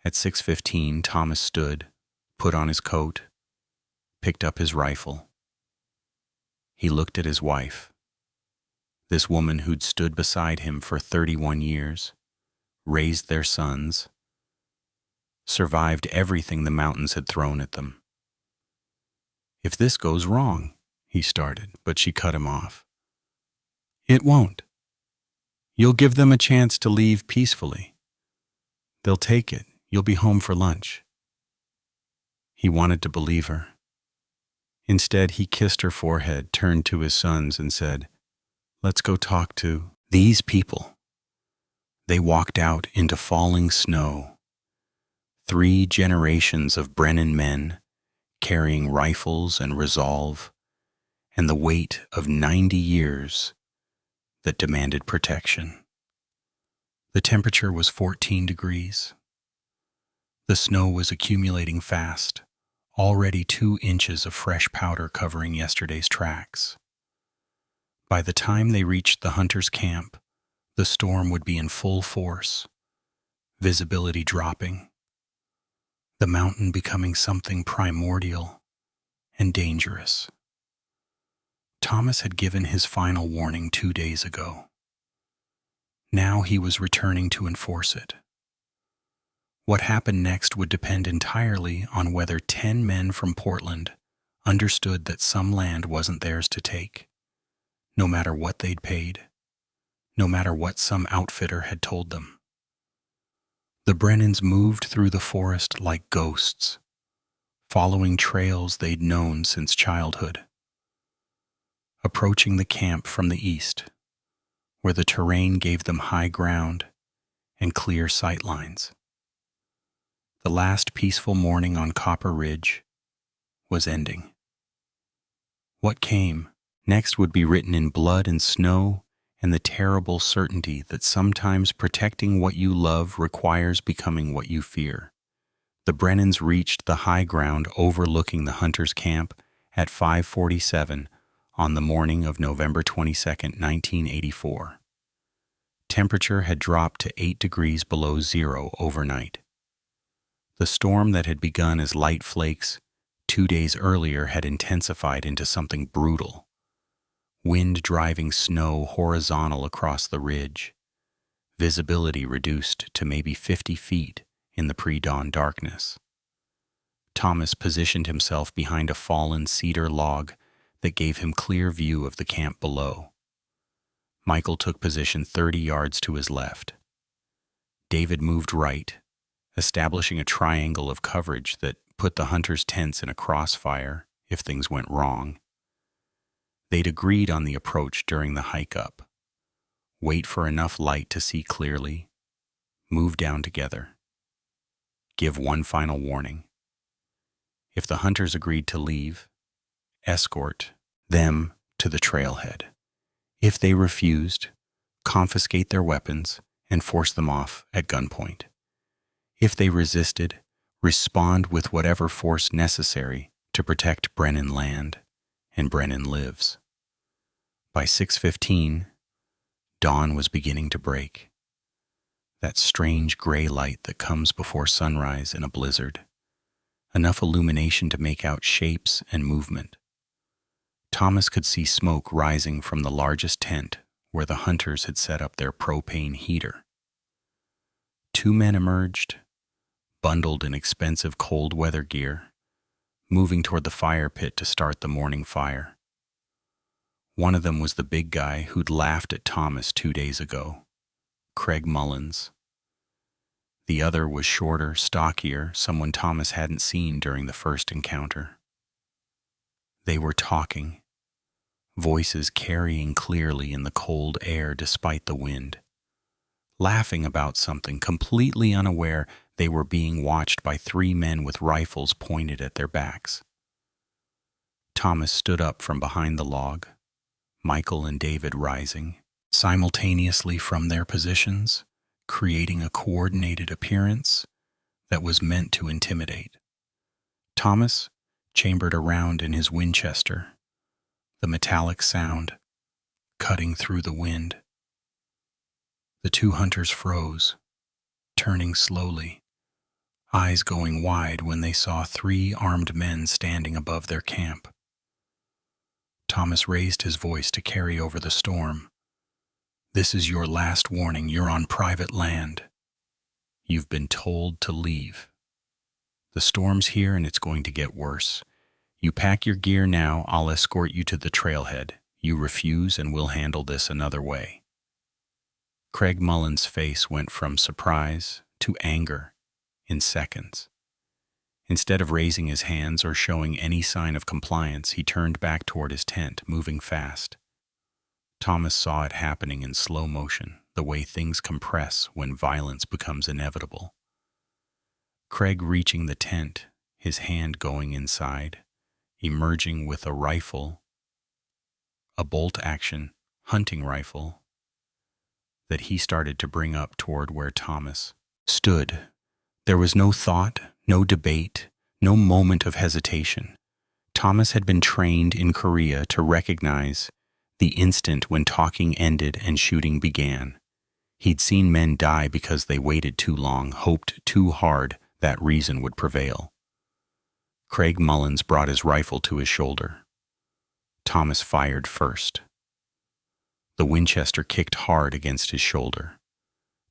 A: At 6:15, Thomas stood, put on his coat, picked up his rifle. He looked at his wife, this woman who'd stood beside him for 31 years, raised their sons, survived everything the mountains had thrown at them. "If this goes wrong," he started, but she cut him off. "It won't. You'll give them a chance to leave peacefully. They'll take it. You'll be home for lunch." He wanted to believe her. Instead, he kissed her forehead, turned to his sons, and said, "Let's go talk to these people." They walked out into falling snow. 3 generations of Brennan men carrying rifles and resolve, and the weight of 90 years that demanded protection. The temperature was 14 degrees. The snow was accumulating fast, already 2 inches of fresh powder covering yesterday's tracks. By the time they reached the hunters' camp, the storm would be in full force, visibility dropping, the mountain becoming something primordial and dangerous. Thomas had given his final warning 2 days ago. Now he was returning to enforce it. What happened next would depend entirely on whether 10 men from Portland understood that some land wasn't theirs to take, no matter what they'd paid, no matter what some outfitter had told them. The Brennans moved through the forest like ghosts, following trails they'd known since childhood. Approaching the camp from the east, where the terrain gave them high ground and clear sight lines. The last peaceful morning on Copper Ridge was ending. What came next would be written in blood and snow and the terrible certainty that sometimes protecting what you love requires becoming what you fear. The Brennans reached the high ground overlooking the hunters' camp at 5:47 on the morning of November 22, 1984. Temperature had dropped to 8 degrees below zero overnight. The storm that had begun as light flakes 2 days earlier had intensified into something brutal. Wind driving snow horizontal across the ridge, visibility reduced to maybe 50 feet in the pre-dawn darkness. Thomas positioned himself behind a fallen cedar log that gave him clear view of the camp below. Michael took position 30 yards to his left. David moved right, establishing a triangle of coverage that put the hunters' tents in a crossfire if things went wrong. They'd agreed on the approach during the hike up. Wait for enough light to see clearly, move down together, give one final warning. If the hunters agreed to leave, escort them to the trailhead. If they refused, confiscate their weapons and force them off at gunpoint. If they resisted, respond with whatever force necessary to protect Brennan land and Brennan lives. By 6:15, dawn was beginning to break. That strange gray light that comes before sunrise in a blizzard. Enough illumination to make out shapes and movement. Thomas could see smoke rising from the largest tent where the hunters had set up their propane heater. 2 men emerged, bundled in expensive cold weather gear, moving toward the fire pit to start the morning fire. One of them was the big guy who'd laughed at Thomas 2 days ago, Craig Mullins. The other was shorter, stockier, someone Thomas hadn't seen during the first encounter. They were talking, voices carrying clearly in the cold air despite the wind, laughing about something, completely unaware they were being watched by 3 men with rifles pointed at their backs. Thomas stood up from behind the log, Michael and David rising, simultaneously from their positions, creating a coordinated appearance that was meant to intimidate. Thomas chambered around in his Winchester, the metallic sound cutting through the wind. The 2 hunters froze, turning slowly, eyes going wide when they saw 3 armed men standing above their camp. Thomas raised his voice to carry over the storm. "This is your last warning. You're on private land. You've been told to leave. The storm's here and it's going to get worse. You pack your gear now, I'll escort you to the trailhead. You refuse and we'll handle this another way." Craig Mullins' face went from surprise to anger in seconds. Instead of raising his hands or showing any sign of compliance, he turned back toward his tent, moving fast. Thomas saw it happening in slow motion, the way things compress when violence becomes inevitable. Craig reaching the tent, his hand going inside, emerging with a rifle, a bolt-action hunting rifle, that he started to bring up toward where Thomas stood. There was no thought, no debate, no moment of hesitation. Thomas had been trained in Korea to recognize the instant when talking ended and shooting began. He'd seen men die because they waited too long, hoped too hard that reason would prevail. Craig Mullins brought his rifle to his shoulder. Thomas fired first. The Winchester kicked hard against his shoulder.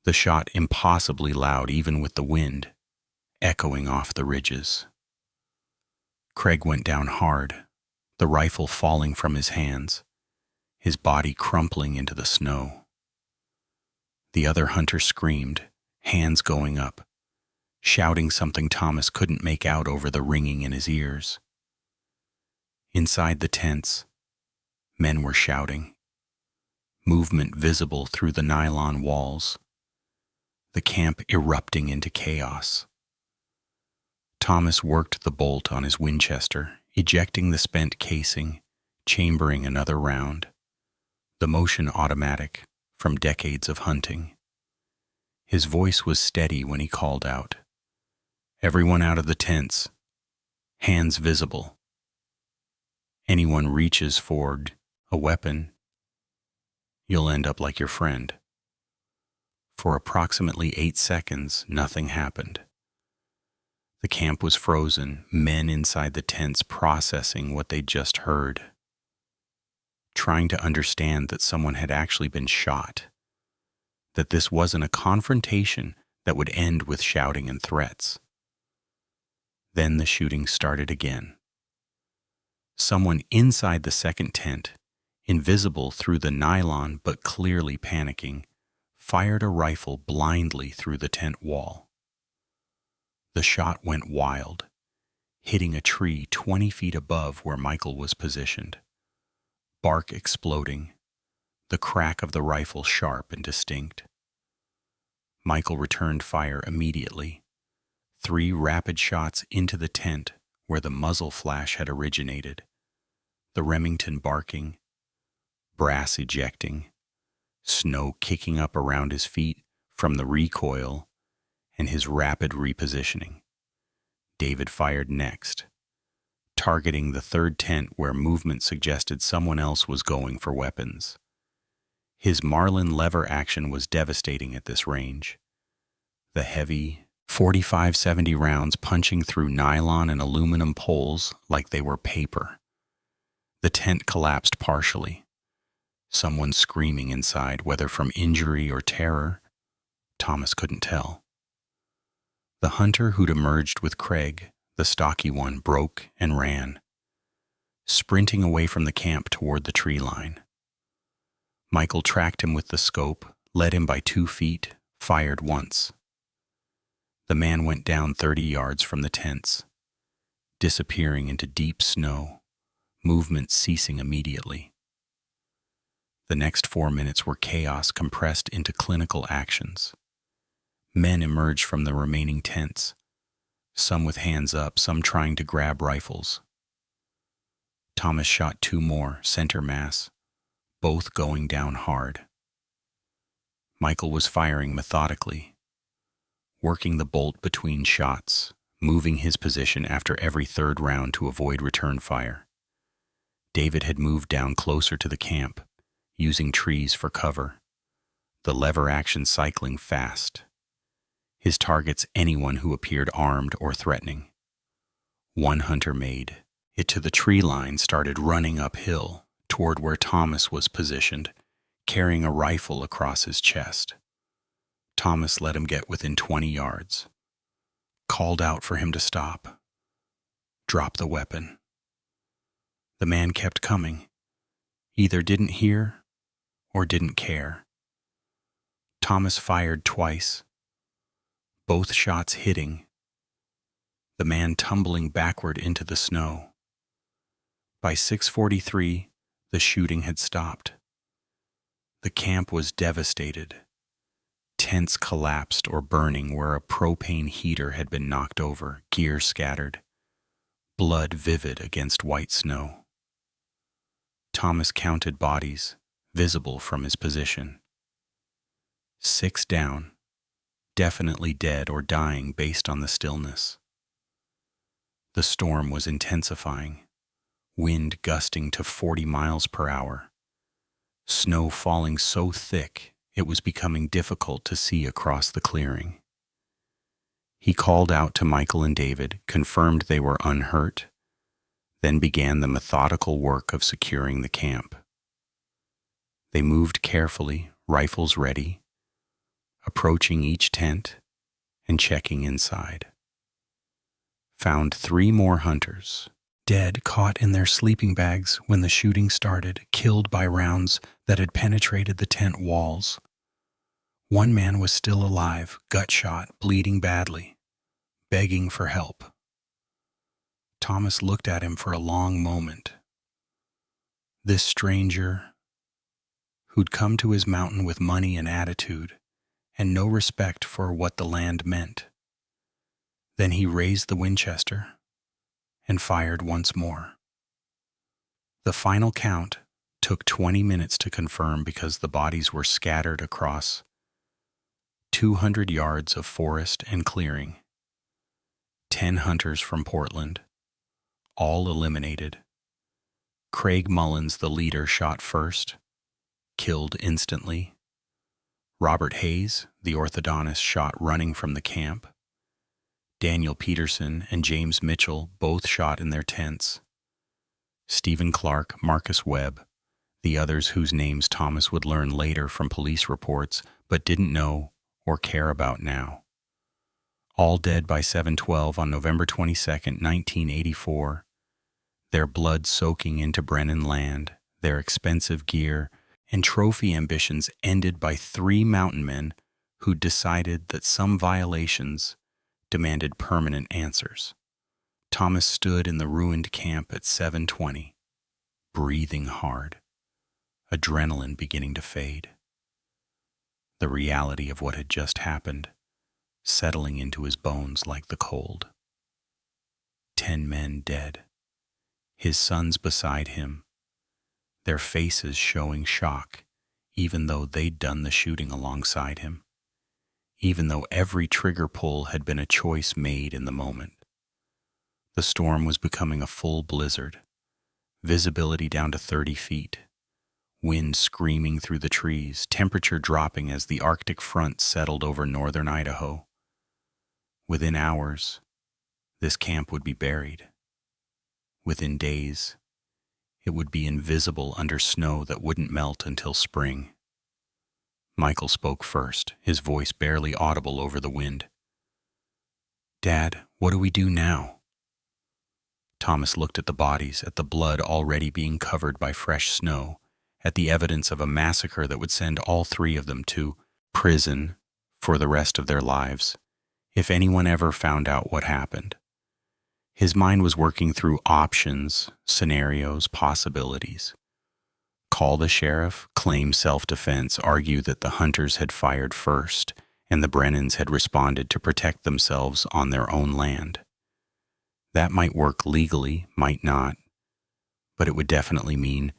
A: The shot impossibly loud even with the wind, echoing off the ridges. Craig went down hard, the rifle falling from his hands, his body crumpling into the snow. The other hunter screamed, hands going up, shouting something Thomas couldn't make out over the ringing in his ears. Inside the tents, men were shouting, movement visible through the nylon walls, the camp erupting into chaos. Thomas worked the bolt on his Winchester, ejecting the spent casing, chambering another round, the motion automatic from decades of hunting. His voice was steady when he called out, "Everyone out of the tents, hands visible. Anyone reaches for a weapon, you'll end up like your friend." For approximately 8 seconds, nothing happened. The camp was frozen, men inside the tents processing what they'd just heard, trying to understand that someone had actually been shot, that this wasn't a confrontation that would end with shouting and threats. Then the shooting started again. Someone inside the second tent, invisible through the nylon but clearly panicking, fired a rifle blindly through the tent wall. The shot went wild, hitting a tree 20 feet above where Michael was positioned. Bark exploding, the crack of the rifle sharp and distinct. Michael returned fire immediately. 3 rapid shots into the tent where the muzzle flash had originated. The Remington barking, brass ejecting, snow kicking up around his feet from the recoil, and his rapid repositioning. David fired next, targeting the third tent where movement suggested someone else was going for weapons. His Marlin lever action was devastating at this range. The heavy .45-70 rounds punching through nylon and aluminum poles like they were paper. The tent collapsed partially. Someone screaming inside, whether from injury or terror, Thomas couldn't tell. The hunter who'd emerged with Craig, the stocky one, broke and ran, sprinting away from the camp toward the tree line. Michael tracked him with the scope, led him by 2 feet, fired once. The man went down 30 yards from the tents, disappearing into deep snow, movement ceasing immediately. The next 4 minutes were chaos compressed into clinical actions. Men emerged from the remaining tents, some with hands up, some trying to grab rifles. Thomas shot 2 more, center mass, both going down hard. Michael was firing methodically, working the bolt between shots, moving his position after every third round to avoid return fire. David had moved down closer to the camp, using trees for cover, the lever action cycling fast. His targets anyone who appeared armed or threatening. One hunter made it to the tree line, started running uphill toward where Thomas was positioned, carrying a rifle across his chest. Thomas let him get within 20 yards, called out for him to stop, drop the weapon. The man kept coming, either didn't hear or didn't care. Thomas fired twice, both shots hitting, the man tumbling backward into the snow. By 6:43, the shooting had stopped. The camp was devastated. Tents collapsed or burning where a propane heater had been knocked over, gear scattered, blood vivid against white snow. Thomas counted bodies, visible from his position. 6 down, definitely dead or dying based on the stillness. The storm was intensifying, wind gusting to 40 miles per hour, snow falling so thick it was becoming difficult to see across the clearing. He called out to Michael and David, confirmed they were unhurt, then began the methodical work of securing the camp. They moved carefully, rifles ready, approaching each tent and checking inside. Found 3 more hunters, dead, caught in their sleeping bags when the shooting started, killed by rounds that had penetrated the tent walls. One man was still alive, gut shot, bleeding badly, begging for help. Thomas looked at him for a long moment. This stranger, who'd come to his mountain with money and attitude, and no respect for what the land meant. Then he raised the Winchester and fired once more. The final count took 20 minutes to confirm because the bodies were scattered across 200 yards of forest and clearing. 10 hunters from Portland, all eliminated. Craig Mullins, the leader, shot first, killed instantly. Robert Hayes, the orthodontist, shot running from the camp. Daniel Peterson and James Mitchell both shot in their tents. Stephen Clark, Marcus Webb, the others whose names Thomas would learn later from police reports but didn't know or care about now. All dead by 7:12 on November 22, 1984. their blood soaking into Brennan land, their expensive gear, and trophy ambitions ended by 3 mountain men who decided that some violations demanded permanent answers. Thomas stood in the ruined camp at 7:20, breathing hard, adrenaline beginning to fade. The reality of what had just happened settling into his bones like the cold. 10 men dead, his sons beside him, their faces showing shock, even though they'd done the shooting alongside him, even though every trigger pull had been a choice made in the moment. The storm was becoming a full blizzard, visibility down to 30 feet, wind screaming through the trees, temperature dropping as the Arctic front settled over northern Idaho. Within hours, this camp would be buried. Within days, it would be invisible under snow that wouldn't melt until spring. Michael spoke first, his voice barely audible over the wind. "Dad, what do we do now?" Thomas looked at the bodies, at the blood already being covered by fresh snow, at the evidence of a massacre that would send all 3 of them to prison for the rest of their lives, if anyone ever found out what happened. His mind was working through options, scenarios, possibilities. Call the sheriff, claim self-defense, argue that the hunters had fired first, and the Brennans had responded to protect themselves on their own land. That might work legally, might not, but it would definitely mean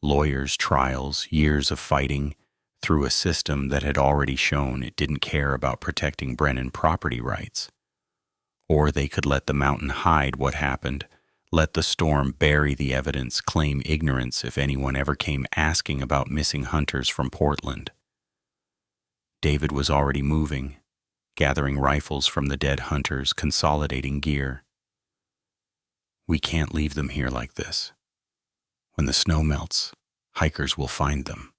A: lawyers, trials, years of fighting through a system that had already shown it didn't care about protecting Brennan property rights. Or they could let the mountain hide what happened, let the storm bury the evidence, claim ignorance if anyone ever came asking about missing hunters from Portland. David was already moving, gathering rifles from the dead hunters, consolidating gear. "We can't leave them here like this. When the snow melts, hikers will find them.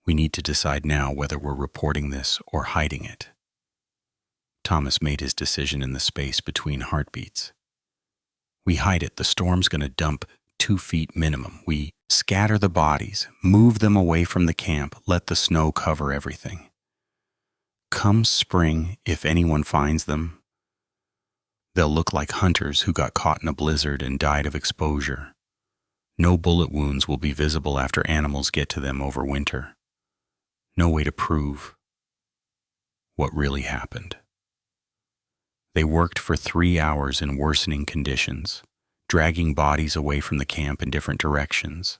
A: We need to decide now whether we're reporting this or hiding it." Thomas made his decision in the space between heartbeats. "We hide it. The storm's going to dump 2 feet minimum. We scatter the bodies, move them away from the camp, let the snow cover everything. Come spring, if anyone finds them, they'll look like hunters who got caught in a blizzard and died of exposure. No bullet wounds will be visible after animals get to them over winter. No way to prove what really happened." They worked for 3 hours in worsening conditions, dragging bodies away from the camp in different directions,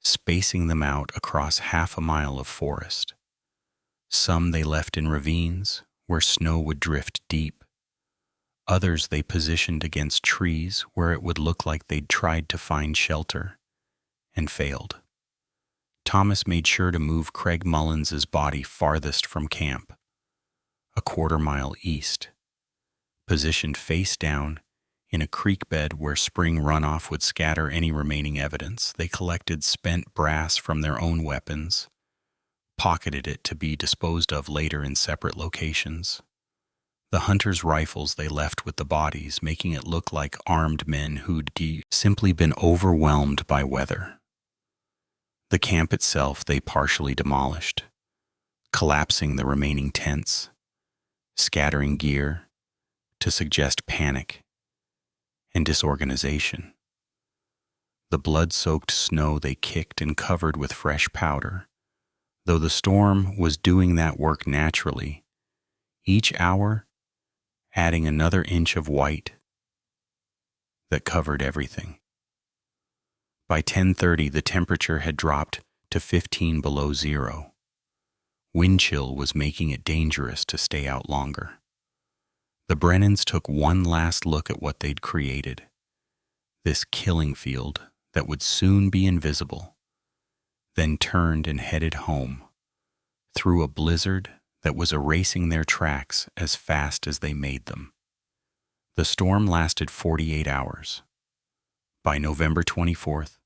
A: spacing them out across half a mile of forest. Some they left in ravines where snow would drift deep. Others they positioned against trees where it would look like they'd tried to find shelter and failed. Thomas made sure to move Craig Mullins's body farthest from camp, a 1/4 mile east. Positioned face down in a creek bed where spring runoff would scatter any remaining evidence, they collected spent brass from their own weapons, pocketed it to be disposed of later in separate locations. The hunters' rifles they left with the bodies, making it look like armed men who'd simply been overwhelmed by weather. The camp itself they partially demolished, collapsing the remaining tents, scattering gear, to suggest panic and disorganization. The blood-soaked snow they kicked and covered with fresh powder. Though the storm was doing that work naturally, each hour adding another inch of white that covered everything. By 10:30, the temperature had dropped to 15 below zero. Wind chill was making it dangerous to stay out longer. The Brennans took one last look at what they'd created, this killing field that would soon be invisible, then turned and headed home, through a blizzard that was erasing their tracks as fast as they made them. The storm lasted 48 hours. By November 24th,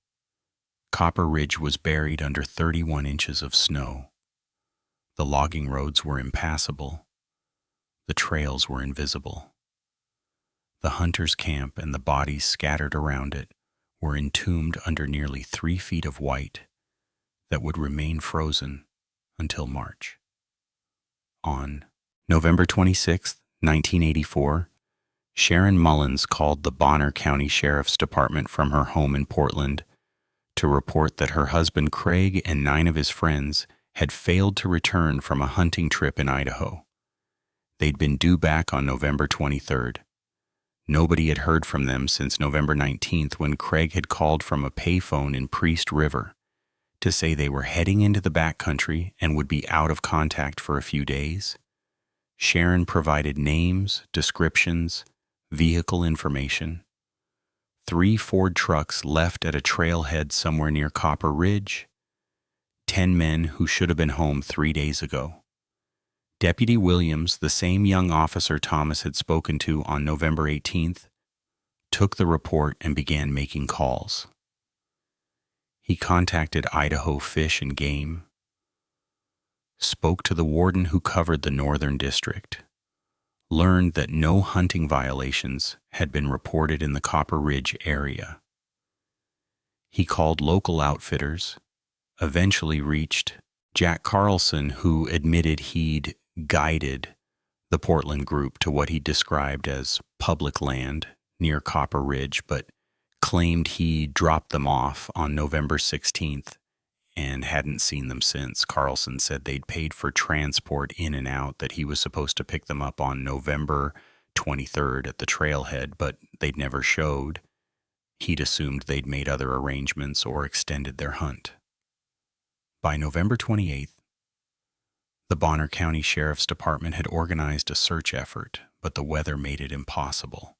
A: Copper Ridge was buried under 31 inches of snow. The logging roads were impassable. The trails were invisible. The hunters' camp and the bodies scattered around it were entombed under nearly 3 feet of white that would remain frozen until March. On November 26, 1984, Sharon Mullins called the Bonner County Sheriff's Department from her home in Portland to report that her husband Craig and 9 of his friends had failed to return from a hunting trip in Idaho. They'd been due back on November 23rd. Nobody had heard from them since November 19th, when Craig had called from a payphone in Priest River to say they were heading into the backcountry and would be out of contact for a few days. Sharon provided names, descriptions, vehicle information. 3 Ford trucks left at a trailhead somewhere near Copper Ridge. 10 men who should have been home 3 days ago. Deputy Williams, the same young officer Thomas had spoken to on November 18th, took the report and began making calls. He contacted Idaho Fish and Game, spoke to the warden who covered the Northern District, learned that no hunting violations had been reported in the Copper Ridge area. He called local outfitters, eventually reached Jack Carlson, who admitted he'd guided the Portland group to what he described as public land near Copper Ridge, but claimed he dropped them off on November 16th and hadn't seen them since. Carlson said they'd paid for transport in and out, that he was supposed to pick them up on November 23rd at the trailhead, but they'd never showed. He'd assumed they'd made other arrangements or extended their hunt. By November 28th, the Bonner County Sheriff's Department had organized a search effort, but the weather made it impossible.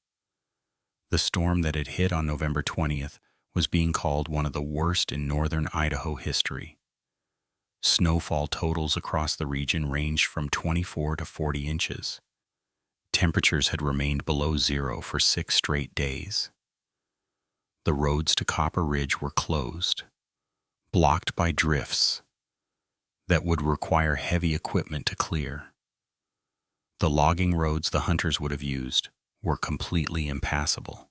A: The storm that had hit on November 20th was being called one of the worst in northern Idaho history. Snowfall totals across the region ranged from 24 to 40 inches. Temperatures had remained below zero for 6 straight days. The roads to Copper Ridge were closed, blocked by drifts that would require heavy equipment to clear. The logging roads the hunters would have used were completely impassable.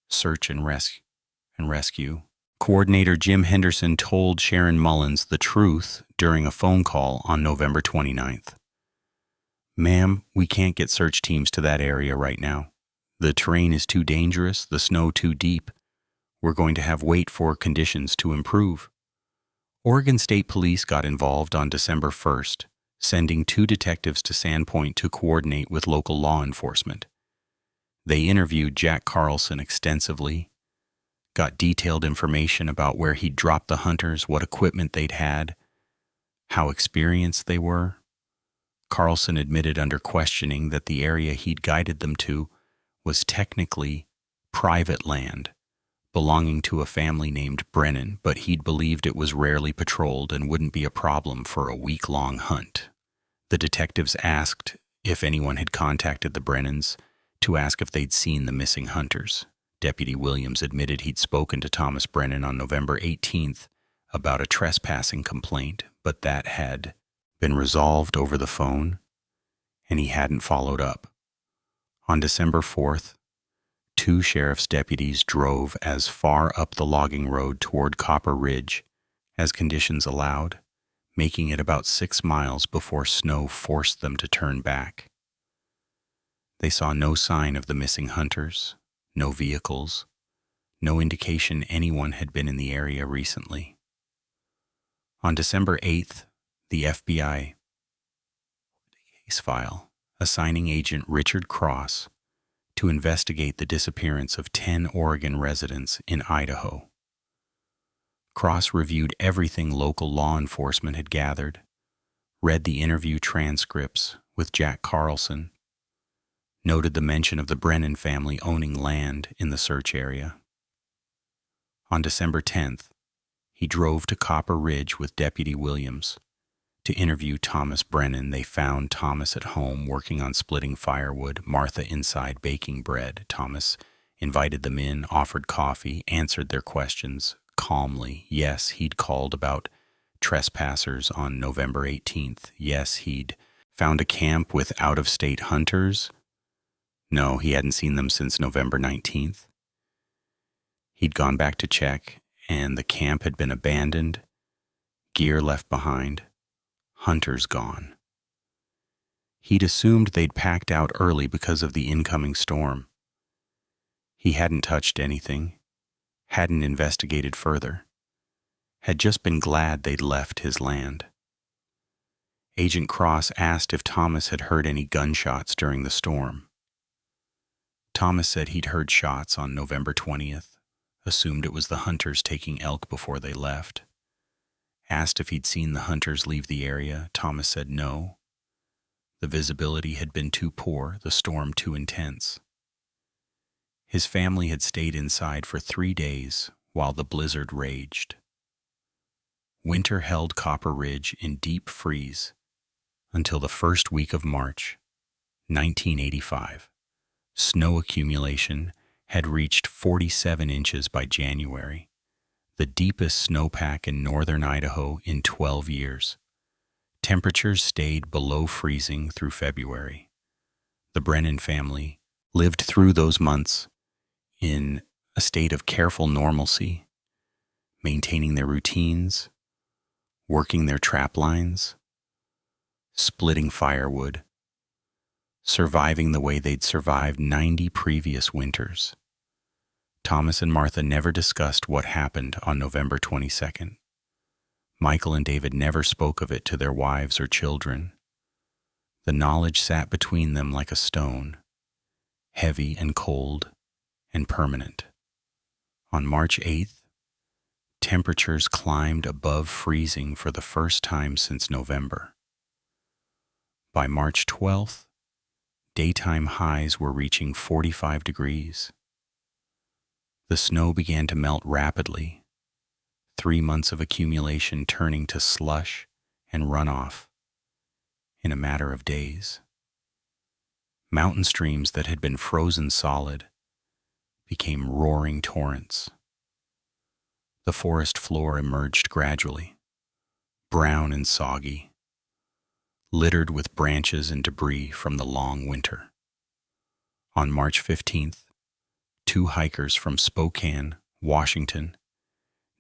A: Search and rescue coordinator Jim Henderson told Sharon Mullins the truth during a phone call on November 29th. "Ma'am, we can't get search teams to that area right now. The terrain is too dangerous, the snow too deep. We're going to have wait for conditions to improve." Oregon State Police got involved on December 1st, sending 2 detectives to Sandpoint to coordinate with local law enforcement. They interviewed Jack Carlson extensively, got detailed information about where he'd dropped the hunters, what equipment they'd had, how experienced they were. Carlson admitted under questioning that the area he'd guided them to was technically private land belonging to a family named Brennan, but he'd believed it was rarely patrolled and wouldn't be a problem for a week-long hunt. The detectives asked if anyone had contacted the Brennans to ask if they'd seen the missing hunters. Deputy Williams admitted he'd spoken to Thomas Brennan on November 18th about a trespassing complaint, but that had been resolved over the phone, and he hadn't followed up. On December 4th, 2 sheriff's deputies drove as far up the logging road toward Copper Ridge as conditions allowed, making it about 6 miles before snow forced them to turn back. They saw no sign of the missing hunters, no vehicles, no indication anyone had been in the area recently. On December 8th, the FBI case file assigning Agent Richard Cross to investigate the disappearance of 10 Oregon residents in Idaho. Cross reviewed everything local law enforcement had gathered, read the interview transcripts with Jack Carlson, noted the mention of the Brennan family owning land in the search area. On December 10th, he drove to Copper Ridge with Deputy Williams to interview Thomas Brennan. They found Thomas at home working on splitting firewood, Martha inside baking bread. Thomas invited them in, offered coffee, answered their questions calmly. Yes, he'd called about trespassers on November 18th. Yes, he'd found a camp with out-of-state hunters. No, he hadn't seen them since November 19th. He'd gone back to check, and the camp had been abandoned, gear left behind, hunters gone. He'd assumed they'd packed out early because of the incoming storm. He hadn't touched anything, hadn't investigated further, had just been glad they'd left his land. Agent Cross asked if Thomas had heard any gunshots during the storm. Thomas said he'd heard shots on November 20th, assumed it was the hunters taking elk before they left. Asked if he'd seen the hunters leave the area, Thomas said no. The visibility had been too poor, the storm too intense. His family had stayed inside for 3 days while the blizzard raged. Winter held Copper Ridge in deep freeze until the first week of March, 1985. Snow accumulation had reached 47 inches by January, the deepest snowpack in northern Idaho in 12 years. Temperatures stayed below freezing through February. The Brennan family lived through those months in a state of careful normalcy, maintaining their routines, working their trap lines, splitting firewood, surviving the way they'd survived 90 previous winters. Thomas and Martha never discussed what happened on November 22nd. Michael and David never spoke of it to their wives or children. The knowledge sat between them like a stone, heavy and cold and permanent. On March 8th, temperatures climbed above freezing for the first time since November. By March 12th, daytime highs were reaching 45 degrees. The snow began to melt rapidly, 3 months of accumulation turning to slush and runoff in a matter of days. Mountain streams that had been frozen solid became roaring torrents. The forest floor emerged gradually, brown and soggy, littered with branches and debris from the long winter. On March 15th, 2 hikers from Spokane, Washington,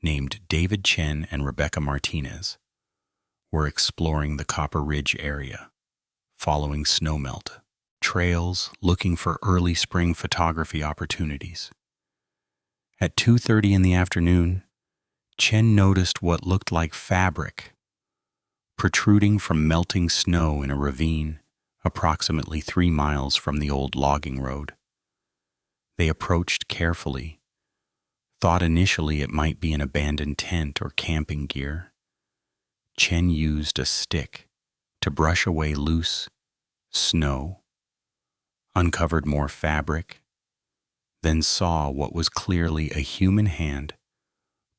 A: named David Chen and Rebecca Martinez, were exploring the Copper Ridge area, following snowmelt trails, looking for early spring photography opportunities. At 2:30 in the afternoon, Chen noticed what looked like fabric protruding from melting snow in a ravine approximately 3 miles from the old logging road. They approached carefully, thought initially it might be an abandoned tent or camping gear. Chen used a stick to brush away loose snow, uncovered more fabric, then saw what was clearly a human hand,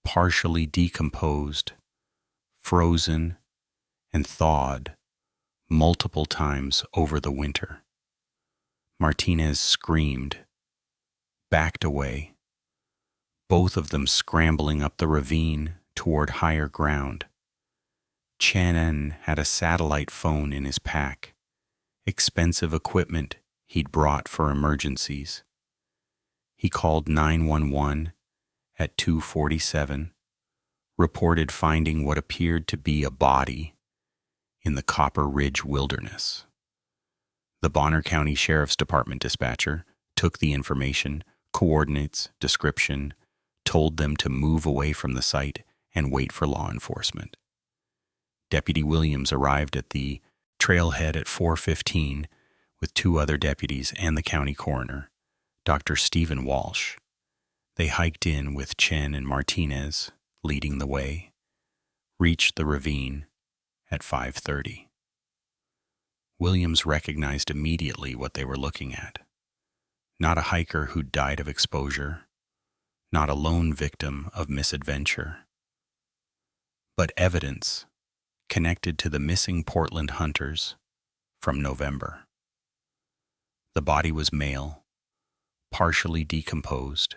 A: partially decomposed, frozen, and thawed multiple times over the winter. Martinez screamed, backed away, both of them scrambling up the ravine toward higher ground. Chen had a satellite phone in his pack, expensive equipment he'd brought for emergencies. He called 911 at 2:47, reported finding what appeared to be a body in the Copper Ridge wilderness. The Bonner County Sheriff's Department dispatcher took the information, coordinates, description, told them to move away from the site and wait for law enforcement. Deputy Williams arrived at the trailhead at 4:15 with 2 other deputies and the county coroner, Dr. Stephen Walsh. They hiked in with Chen and Martinez leading the way, reached the ravine at 5:30. Williams recognized immediately what they were looking at. Not a hiker who died of exposure, not a lone victim of misadventure, but evidence connected to the missing Portland hunters from November. The body was male, partially decomposed,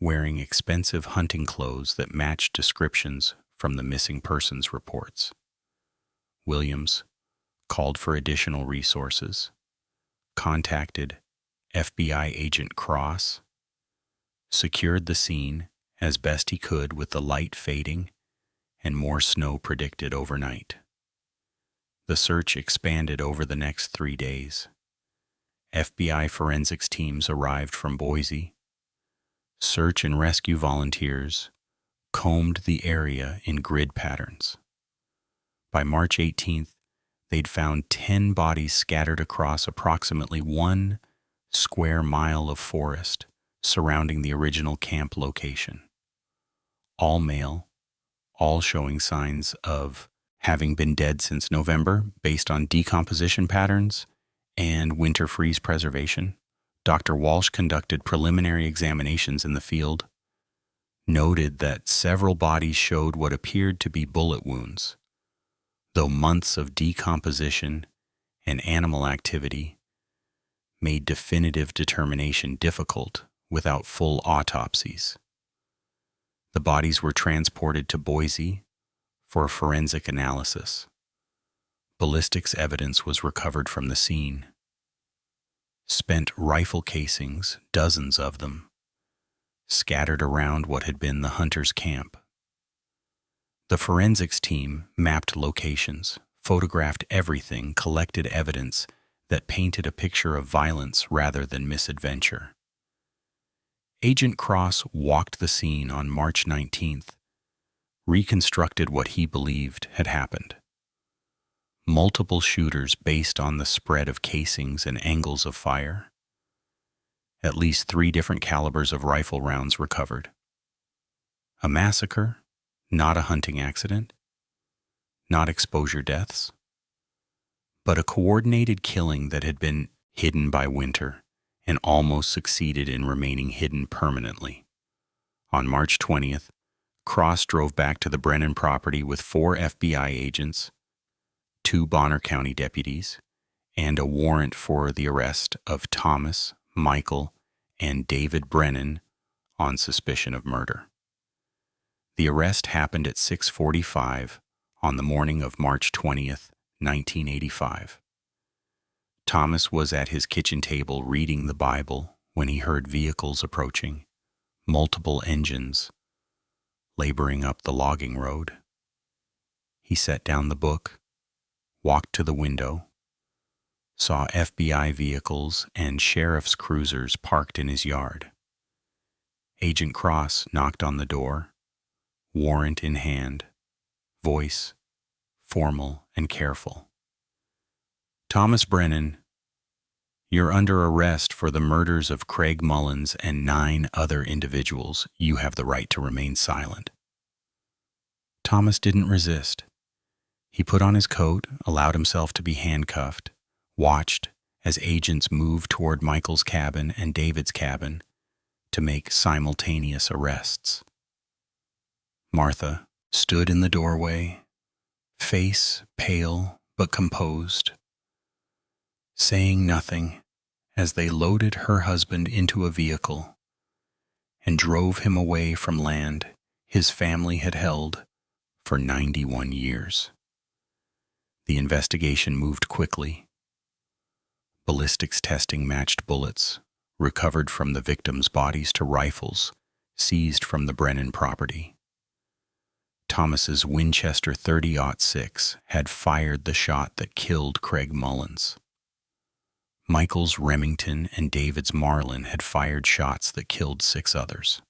A: wearing expensive hunting clothes that matched descriptions from the missing persons reports. Williams called for additional resources, contacted FBI agent Cross secured the scene as best he could with the light fading and more snow predicted overnight. The search expanded over the next 3 days. FBI forensics teams arrived from Boise. Search and rescue volunteers combed the area in grid patterns. By March 18th, they'd found 10 bodies scattered across approximately 1 square mile of forest surrounding the original camp location. All male, all showing signs of having been dead since November based on decomposition patterns and winter freeze preservation. Dr. Walsh conducted preliminary examinations in the field, noted that several bodies showed what appeared to be bullet wounds, though months of decomposition and animal activity made definitive determination difficult without full autopsies. The bodies were transported to Boise for forensic analysis. Ballistics evidence was recovered from the scene. Spent rifle casings, dozens of them, scattered around what had been the hunter's camp. The forensics team mapped locations, photographed everything, collected evidence that painted a picture of violence rather than misadventure. Agent Cross walked the scene on March 19th, reconstructed what he believed had happened. Multiple shooters based on the spread of casings and angles of fire. At least 3 different calibers of rifle rounds recovered. A massacre, not a hunting accident, not exposure deaths, but a coordinated killing that had been hidden by winter and almost succeeded in remaining hidden permanently. On March 20th, Cross drove back to the Brennan property with 4 FBI agents, 2 Bonner County deputies, and a warrant for the arrest of Thomas, Michael, and David Brennan on suspicion of murder. The arrest happened at 6:45 on the morning of March 20th, 1985. Thomas was at his kitchen table reading the Bible when he heard vehicles approaching, multiple engines, laboring up the logging road. He set down the book, walked to the window, saw FBI vehicles and sheriff's cruisers parked in his yard. Agent Cross knocked on the door, warrant in hand, voice formal and careful. Thomas Brennan, you're under arrest for the murders of Craig Mullins and 9 other individuals. You have the right to remain silent. Thomas didn't resist. He put on his coat, allowed himself to be handcuffed, watched as agents moved toward Michael's cabin and David's cabin to make simultaneous arrests. Martha stood in the doorway, face pale but composed, saying nothing as they loaded her husband into a vehicle and drove him away from land his family had held for 91 years. The investigation moved quickly. Ballistics testing matched bullets recovered from the victims' bodies to rifles seized from the Brennan property. Thomas's Winchester .30-06 had fired the shot that killed Craig Mullins. Michael's Remington and David's Marlin had fired shots that killed 6 others.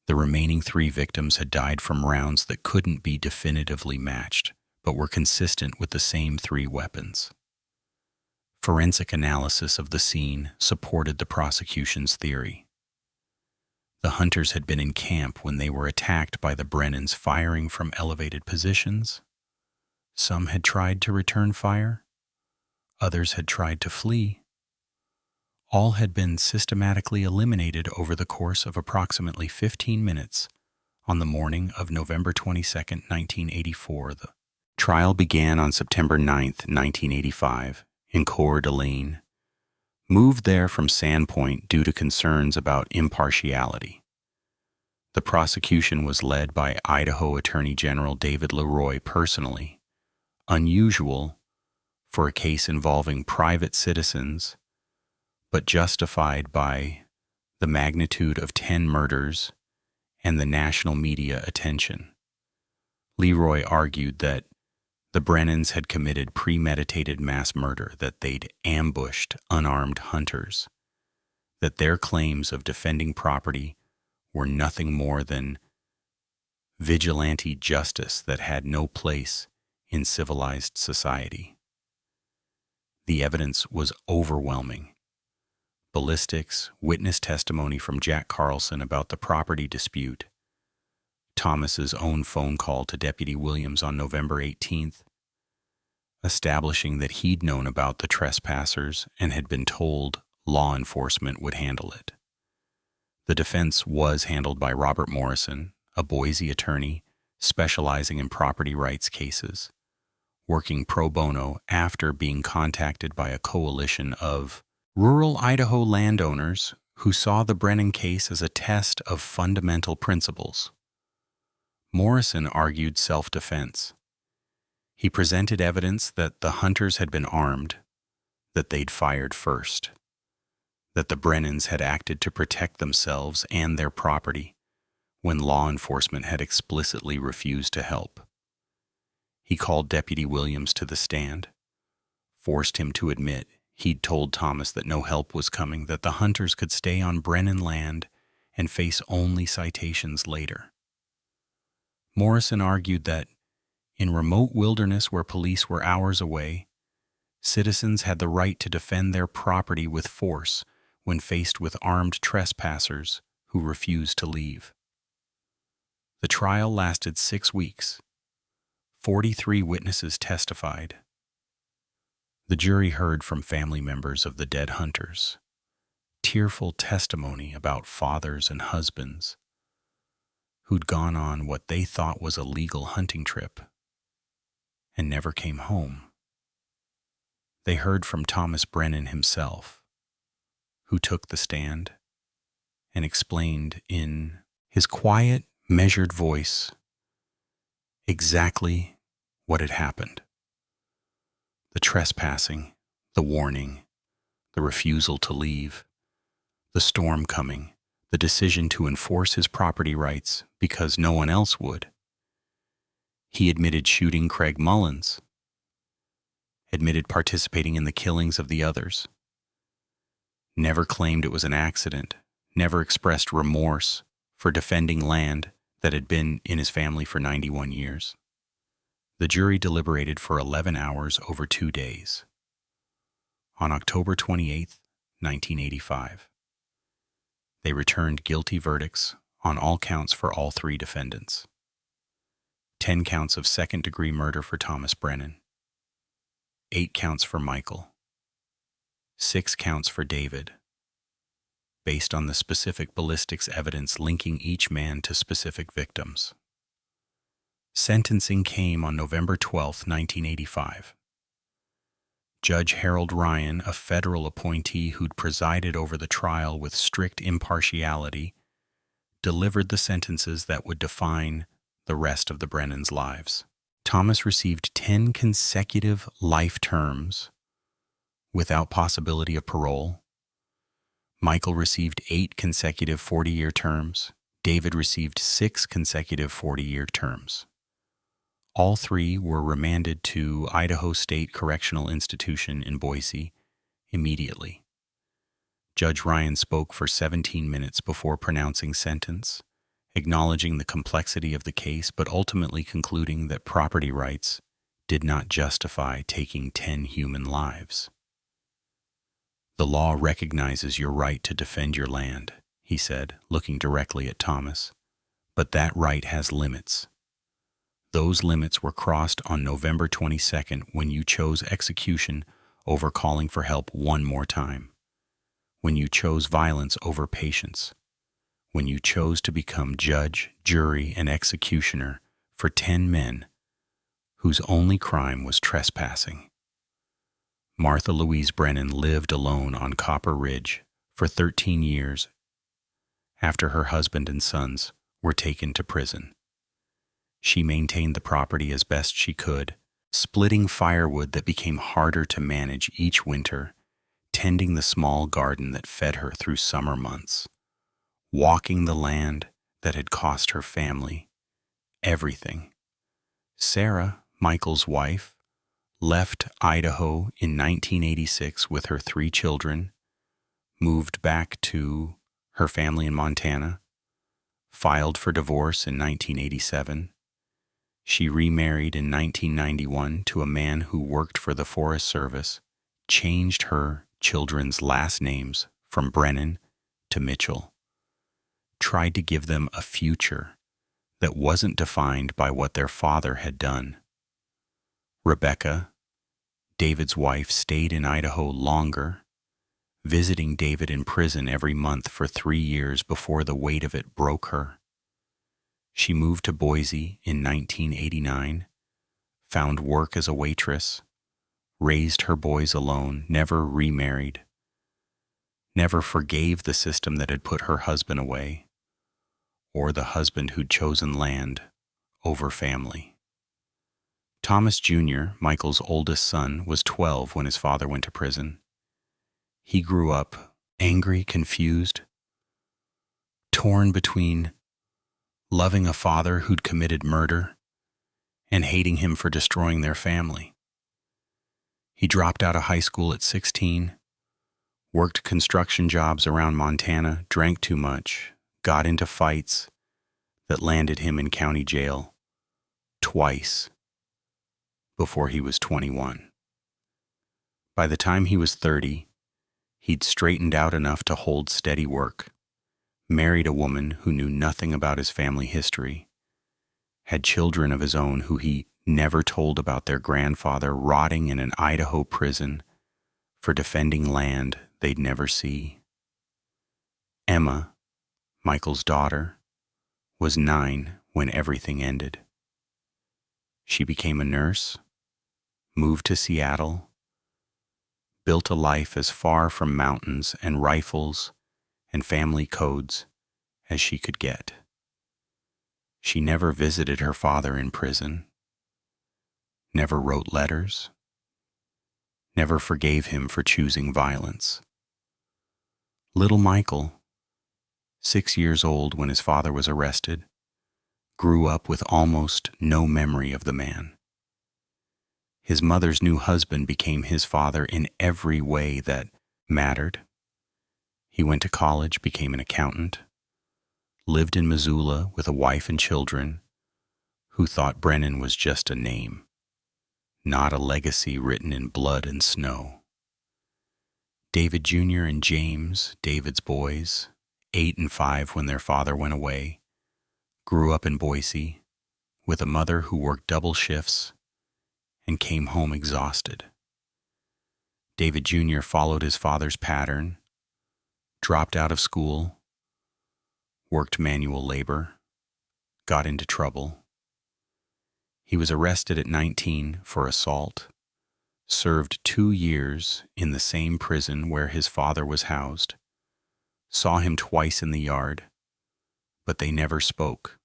A: The remaining 3 victims had died from rounds that couldn't be definitively matched, but were consistent with the same 3 weapons. Forensic analysis of the scene supported the prosecution's theory. The hunters had been in camp when they were attacked by the Brennans firing from elevated positions. Some had tried to return fire. Others had tried to flee. All had been systematically eliminated over the course of approximately 15 minutes on the morning of November 22, 1984. The trial began on September 9, 1985, in Coeur d'Alene, moved there from Sandpoint due to concerns about impartiality. The prosecution was led by Idaho Attorney General David Leroy personally, unusual for a case involving private citizens, but justified by the magnitude of 10 murders and the national media attention. Leroy argued that the Brennans had committed premeditated mass murder, that they'd ambushed unarmed hunters, that their claims of defending property were nothing more than vigilante justice that had no place in civilized society. The evidence was overwhelming. Ballistics, witness testimony from Jack Carlson about the property dispute, Thomas's own phone call to Deputy Williams on November 18th, establishing that he'd known about the trespassers and had been told law enforcement would handle it. The defense was handled by Robert Morrison, a Boise attorney specializing in property rights cases, working pro bono after being contacted by a coalition of rural Idaho landowners who saw the Brennan case as a test of fundamental principles. Morrison argued self-defense. He presented evidence that the hunters had been armed, that they'd fired first, that the Brennans had acted to protect themselves and their property when law enforcement had explicitly refused to help. He called Deputy Williams to the stand, forced him to admit he'd told Thomas that no help was coming, that the hunters could stay on Brennan land and face only citations later. Morrison argued that in remote wilderness where police were hours away, citizens had the right to defend their property with force when faced with armed trespassers who refused to leave. The trial lasted 6 weeks. 43 witnesses testified. The jury heard from family members of the dead hunters, tearful testimony about fathers and husbands who'd gone on what they thought was a legal hunting trip and never came home. They heard from Thomas Brennan himself, who took the stand and explained in his quiet, measured voice exactly what had happened. The trespassing, the warning, the refusal to leave, the storm coming, the decision to enforce his property rights because no one else would. He admitted shooting Craig Mullins, admitted participating in the killings of the others, never claimed it was an accident, never expressed remorse for defending land that had been in his family for 91 years. The jury deliberated for 11 hours over 2 days. On October 28, 1985, they returned guilty verdicts on all counts for all 3 defendants. 10 counts of second-degree murder for Thomas Brennan, 8 counts for Michael, 6 counts for David, based on the specific ballistics evidence linking each man to specific victims. Sentencing came on November 12, 1985. Judge Harold Ryan, a federal appointee who'd presided over the trial with strict impartiality, delivered the sentences that would define the rest of the Brennans' lives. Thomas received 10 consecutive life terms without possibility of parole. Michael received 8 consecutive 40-year terms. David received 6 consecutive 40-year terms. All 3 were remanded to Idaho State Correctional Institution in Boise immediately. Judge Ryan spoke for 17 minutes before pronouncing sentence, acknowledging the complexity of the case, but ultimately concluding that property rights did not justify taking 10 human lives. "The law recognizes your right to defend your land," he said, looking directly at Thomas, "but that right has limits. Those limits were crossed on November 22nd when you chose execution over calling for help one more time, when you chose violence over patience, when you chose to become judge, jury, and executioner for 10 men whose only crime was trespassing." Martha Louise Brennan lived alone on Copper Ridge for 13 years after her husband and sons were taken to prison. She maintained the property as best she could, splitting firewood that became harder to manage each winter, tending the small garden that fed her through summer months, walking the land that had cost her family everything. Sarah, Michael's wife, left Idaho in 1986 with her 3 children, moved back to her family in Montana, filed for divorce in 1987. She remarried in 1991 to a man who worked for the Forest Service, changed her children's last names from Brennan to Mitchell, tried to give them a future that wasn't defined by what their father had done. Rebecca, David's wife, stayed in Idaho longer, visiting David in prison every month for 3 years before the weight of it broke her. She moved to Boise in 1989, found work as a waitress, raised her boys alone, never remarried, never forgave the system that had put her husband away, or the husband who'd chosen land over family. Thomas Jr., Michael's oldest son, was 12 when his father went to prison. He grew up angry, confused, torn between loving a father who'd committed murder and hating him for destroying their family. He dropped out of high school at 16, worked construction jobs around Montana, drank too much, got into fights that landed him in county jail twice before he was 21. By the time he was 30, he'd straightened out enough to hold steady work, married a woman who knew nothing about his family history, had children of his own who he never told about their grandfather rotting in an Idaho prison for defending land they'd never see. Emma, Michael's daughter, was 9 when everything ended. She became a nurse, moved to Seattle, built a life as far from mountains and rifles and family codes as she could get. She never visited her father in prison, never wrote letters, never forgave him for choosing violence. Little Michael, 6 years old when his father was arrested, grew up with almost no memory of the man. His mother's new husband became his father in every way that mattered. He went to college, became an accountant, lived in Missoula with a wife and children who thought Brennan was just a name, not a legacy written in blood and snow. David Jr. and James, David's boys, 8 and 5 when their father went away, grew up in Boise with a mother who worked double shifts and came home exhausted. David Jr. followed his father's pattern, dropped out of school, worked manual labor, got into trouble. He was arrested at 19 for assault, served 2 years in the same prison where his father was housed, saw him twice in the yard, but they never spoke,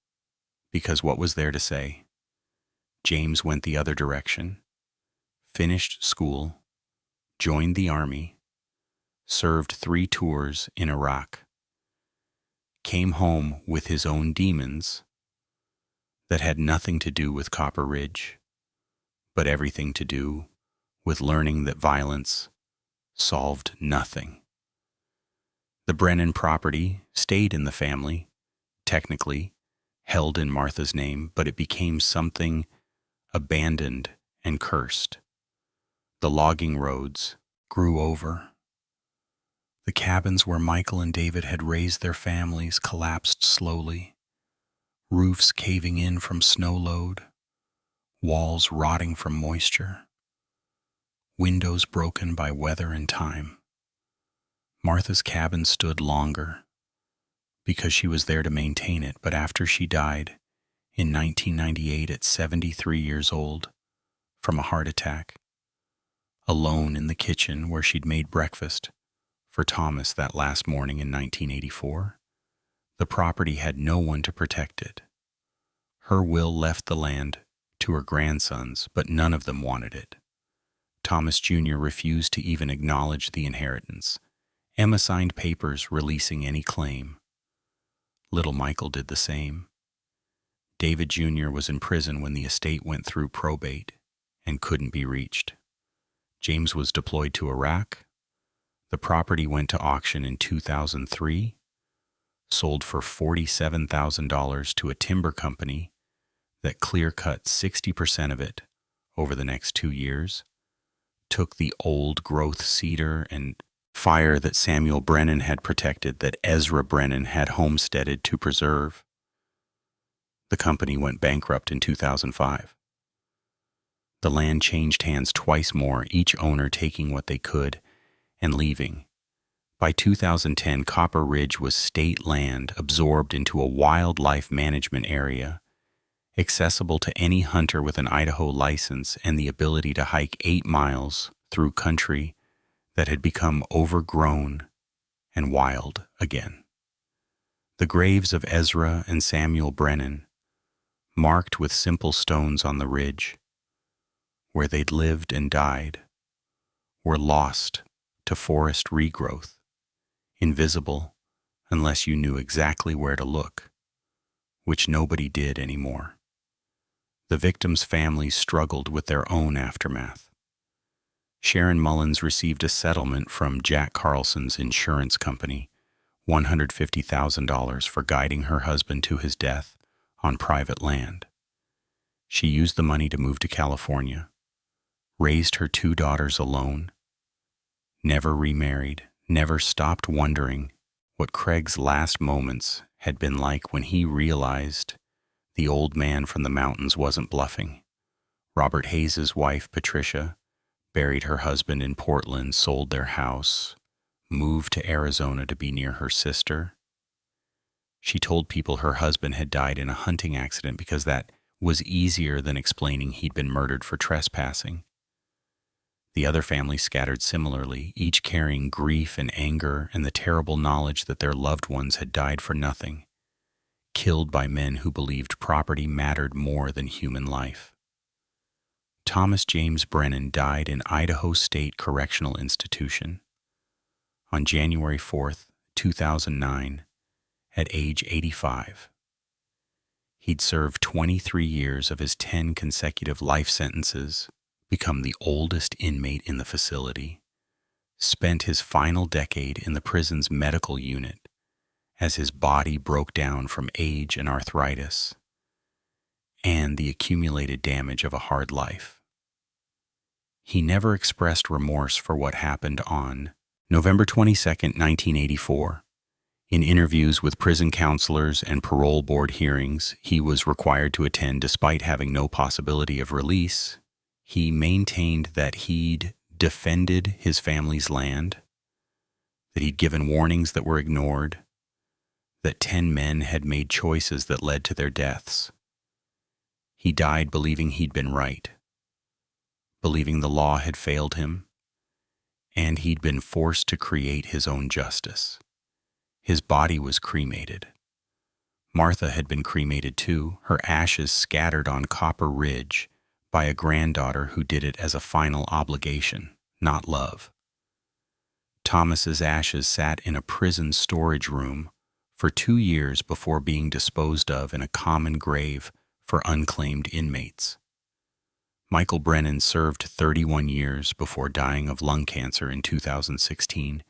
A: because what was there to say? James went the other direction, finished school, joined the army, served 3 tours in Iraq, came home with his own demons that had nothing to do with Copper Ridge, but everything to do with learning that violence solved nothing. The Brennan property stayed in the family, technically held in Martha's name, but it became something abandoned and cursed. The logging roads grew over. The cabins where Michael and David had raised their families collapsed slowly, roofs caving in from snow load, walls rotting from moisture, windows broken by weather and time. Martha's cabin stood longer because she was there to maintain it, but after she died in 1998 at 73 years old from a heart attack, alone in the kitchen where she'd made breakfast for Thomas that last morning in 1984, the property had no one to protect it. Her will left the land to her grandsons, but none of them wanted it. Thomas Jr. refused to even acknowledge the inheritance. Emma signed papers releasing any claim. Little Michael did the same. David Jr. was in prison when the estate went through probate and couldn't be reached. James was deployed to Iraq. The property went to auction in 2003, sold for $47,000 to a timber company that clear-cut 60% of it over the next 2 years, took the old-growth cedar and fire that Samuel Brennan had protected, that Ezra Brennan had homesteaded to preserve. The company went bankrupt in 2005. The land changed hands twice more, each owner taking what they could and leaving. By 2010, Copper Ridge was state land absorbed into a wildlife management area, accessible to any hunter with an Idaho license and the ability to hike 8 miles through country that had become overgrown and wild again. The graves of Ezra and Samuel Brennan, marked with simple stones on the ridge, where they'd lived and died, were lost to forest regrowth, invisible unless you knew exactly where to look, which nobody did anymore. The victims' families struggled with their own aftermath. Sharon Mullins received a settlement from Jack Carlson's insurance company, $150,000 for guiding her husband to his death on private land. She used the money to move to California, raised her 2 daughters alone, never remarried, never stopped wondering what Craig's last moments had been like when he realized the old man from the mountains wasn't bluffing. Robert Hayes's wife, Patricia, buried her husband in Portland, sold their house, moved to Arizona to be near her sister. She told people her husband had died in a hunting accident because that was easier than explaining he'd been murdered for trespassing. The other families scattered similarly, each carrying grief and anger and the terrible knowledge that their loved ones had died for nothing, killed by men who believed property mattered more than human life. Thomas James Brennan died in Idaho State Correctional Institution on January 4th, 2009, at age 85. He'd served 23 years of his 10 consecutive life sentences, become the oldest inmate in the facility, spent his final decade in the prison's medical unit as his body broke down from age and arthritis and the accumulated damage of a hard life. He never expressed remorse for what happened on November 22, 1984. In interviews with prison counselors and parole board hearings he was required to attend despite having no possibility of release, he maintained that he'd defended his family's land, that he'd given warnings that were ignored, that 10 men had made choices that led to their deaths. He died believing he'd been right, believing the law had failed him, and he'd been forced to create his own justice. His body was cremated. Martha had been cremated too, her ashes scattered on Copper Ridge by a granddaughter who did it as a final obligation, not love. Thomas's ashes sat in a prison storage room for 2 years before being disposed of in a common grave for unclaimed inmates. Michael Brennan served 31 years before dying of lung cancer in 2016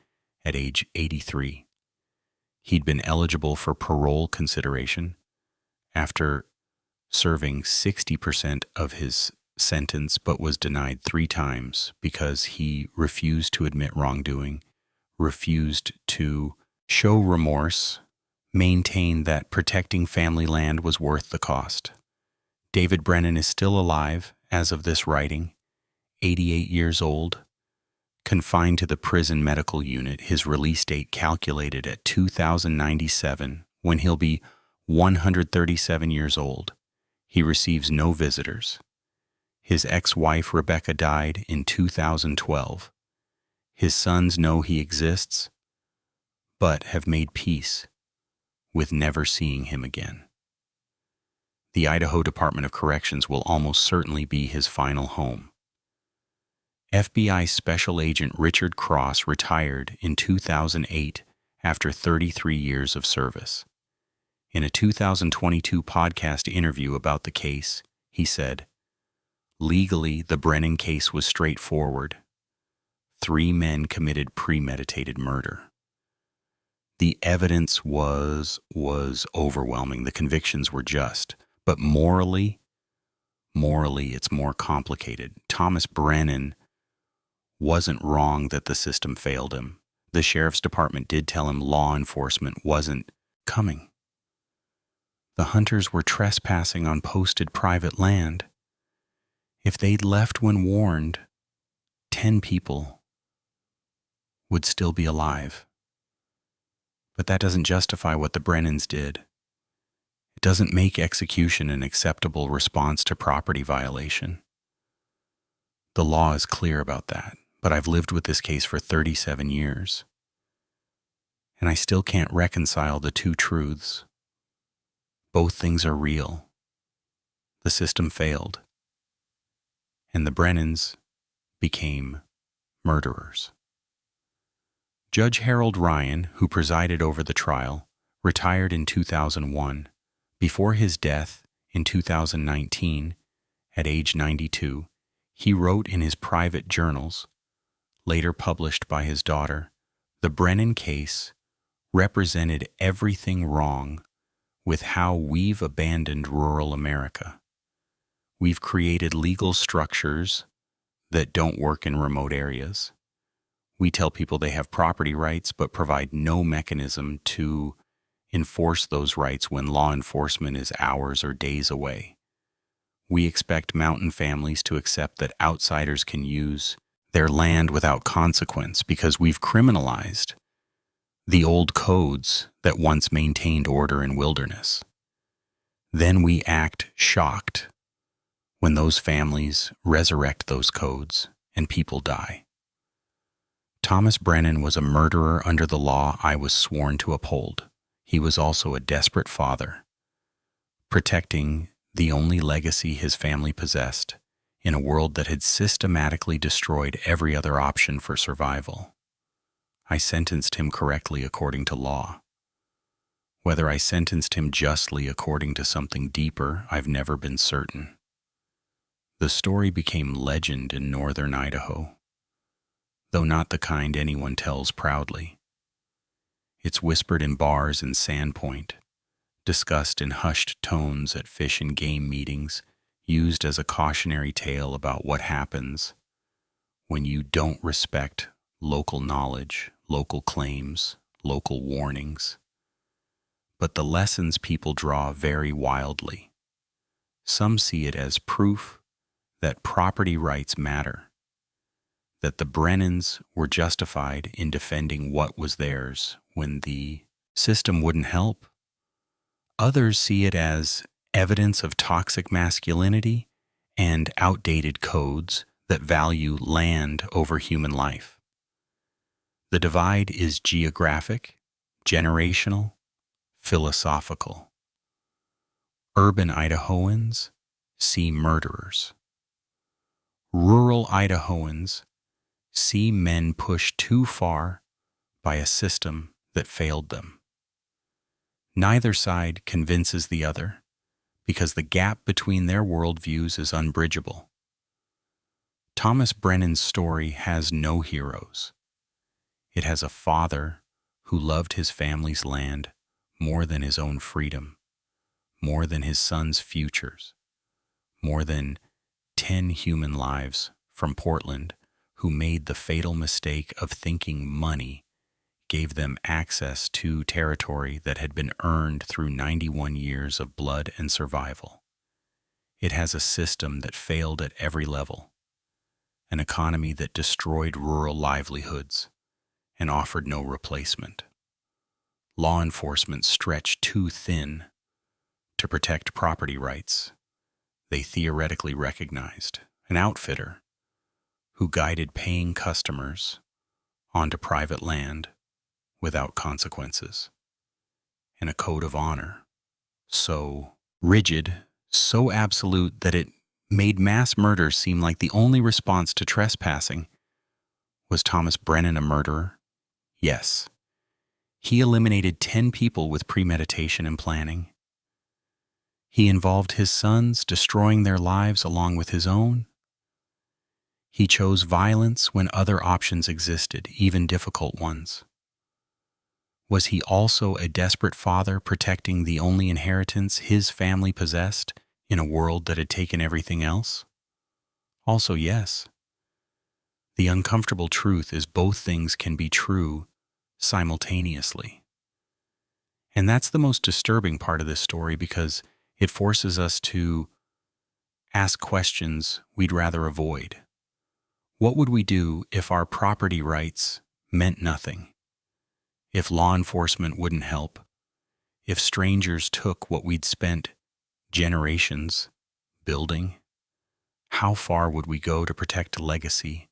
A: at age 83. He'd been eligible for parole consideration after serving 60% of his sentence, but was denied 3 times because he refused to admit wrongdoing, refused to show remorse, maintained that protecting family land was worth the cost. David Brennan is still alive as of this writing, 88 years old, confined to the prison medical unit, his release date calculated at 2097, when he'll be 137 years old. He receives no visitors. His ex-wife Rebecca died in 2012. His sons know he exists, but have made peace with never seeing him again. The Idaho Department of Corrections will almost certainly be his final home. FBI Special Agent Richard Cross retired in 2008 after 33 years of service. In a 2022 podcast interview about the case, he said, "Legally, the Brennan case was straightforward. 3 men committed premeditated murder. The evidence was overwhelming. The convictions were just. But morally, it's more complicated. Thomas Brennan wasn't wrong that the system failed him. The sheriff's department did tell him law enforcement wasn't coming. The hunters were trespassing on posted private land. If they'd left when warned, 10 people would still be alive. But that doesn't justify what the Brennans did. It doesn't make execution an acceptable response to property violation. The law is clear about that, but I've lived with this case for 37 years, and I still can't reconcile the two truths. Both things are real. The system failed, and the Brennans became murderers. Judge Harold Ryan, who presided over the trial, retired in 2001. Before his death in 2019, at age 92, he wrote in his private journals, later published by his daughter, "The Brennan case represented everything wrong with how we've abandoned rural America. We've created legal structures that don't work in remote areas. We tell people they have property rights but provide no mechanism to enforce those rights when law enforcement is hours or days away. We expect mountain families to accept that outsiders can use their land without consequence because we've criminalized the old codes that once maintained order in wilderness. Then we act shocked when those families resurrect those codes and people die. Thomas Brennan was a murderer under the law I was sworn to uphold. He was also a desperate father, protecting the only legacy his family possessed in a world that had systematically destroyed every other option for survival. I sentenced him correctly according to law. Whether I sentenced him justly according to something deeper, I've never been certain. The story became legend in northern Idaho, though not the kind anyone tells proudly. It's whispered in bars in Sandpoint, discussed in hushed tones at fish and game meetings, used as a cautionary tale about what happens when you don't respect local knowledge, local claims, local warnings. But the lessons people draw vary wildly. Some see it as proof that property rights matter, that the Brennans were justified in defending what was theirs when the system wouldn't help. Others see it as evidence of toxic masculinity and outdated codes that value land over human life. The divide is geographic, generational, philosophical. Urban Idahoans see murderers. Rural Idahoans see men pushed too far by a system that failed them. Neither side convinces the other because the gap between their worldviews is unbridgeable. Thomas Brennan's story has no heroes. It has a father who loved his family's land more than his own freedom, more than his son's futures, more than 10 human lives from Portland who made the fatal mistake of thinking money gave them access to territory that had been earned through 91 years of blood and survival. It has a system that failed at every level, an economy that destroyed rural livelihoods and offered no replacement. Law enforcement stretched too thin to protect property rights they theoretically recognized, an outfitter who guided paying customers onto private land without consequences, and a code of honor so rigid, so absolute that it made mass murder seem like the only response to trespassing. Was Thomas Brennan a murderer? Yes. He eliminated 10 people with premeditation and planning. He involved his sons, destroying their lives along with his own. He chose violence when other options existed, even difficult ones. Was he also a desperate father protecting the only inheritance his family possessed in a world that had taken everything else? Also, yes. The uncomfortable truth is both things can be true simultaneously. And that's the most disturbing part of this story, because it forces us to ask questions we'd rather avoid. What would we do if our property rights meant nothing? If law enforcement wouldn't help? If strangers took what we'd spent generations building? How far would we go to protect a legacy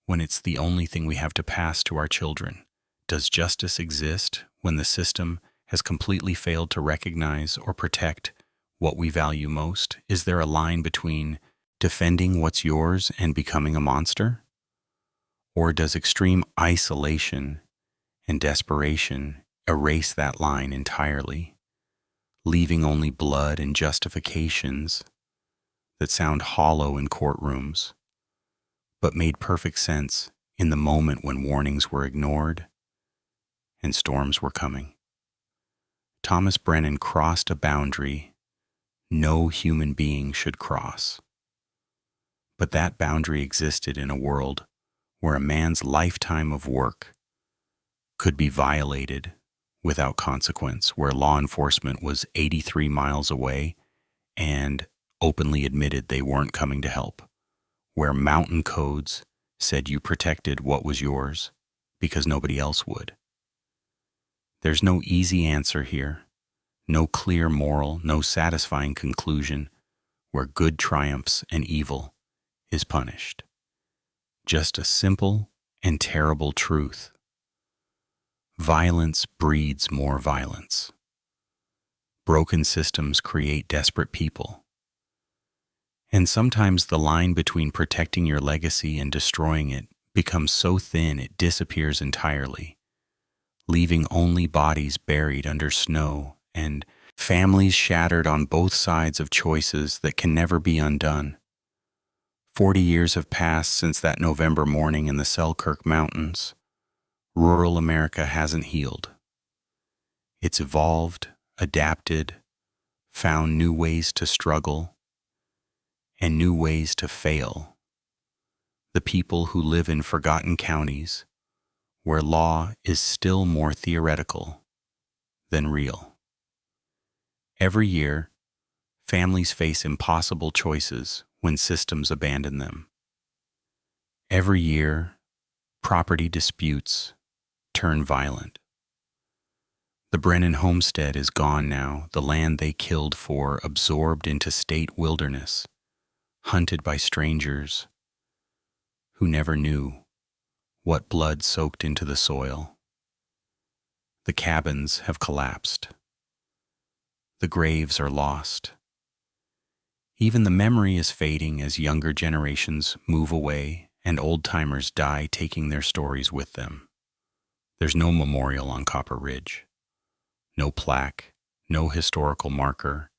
A: when it's the only thing we have to pass to our children? Does justice exist when the system has completely failed to recognize or protect what we value most? Is there a line between defending what's yours and becoming a monster? Or does extreme isolation and desperation erase that line entirely, leaving only blood and justifications that sound hollow in courtrooms, but made perfect sense in the moment when warnings were ignored and storms were coming? Thomas Brennan crossed a boundary no human being should cross. But that boundary existed in a world where a man's lifetime of work could be violated without consequence, where law enforcement was 83 miles away and openly admitted they weren't coming to help, where mountain codes said you protected what was yours because nobody else would. There's no easy answer here, no clear moral, no satisfying conclusion where good triumphs and evil is punished. Just a simple and terrible truth. Violence breeds more violence. Broken systems create desperate people. And sometimes the line between protecting your legacy and destroying it becomes so thin it disappears entirely, leaving only bodies buried under snow and families shattered on both sides of choices that can never be undone. 40 years have passed since that November morning in the Selkirk Mountains. Rural America hasn't healed. It's evolved, adapted, found new ways to struggle, and new ways to fail. The people who live in forgotten counties, where law is still more theoretical than real. Every year, families face impossible choices when systems abandon them. Every year, property disputes turn violent. The Brennan homestead is gone now, the land they killed for absorbed into state wilderness, hunted by strangers who never knew what blood soaked into the soil. The cabins have collapsed. The graves are lost. Even the memory is fading as younger generations move away and old-timers die, taking their stories with them. There's no memorial on Copper Ridge, no plaque, no historical marker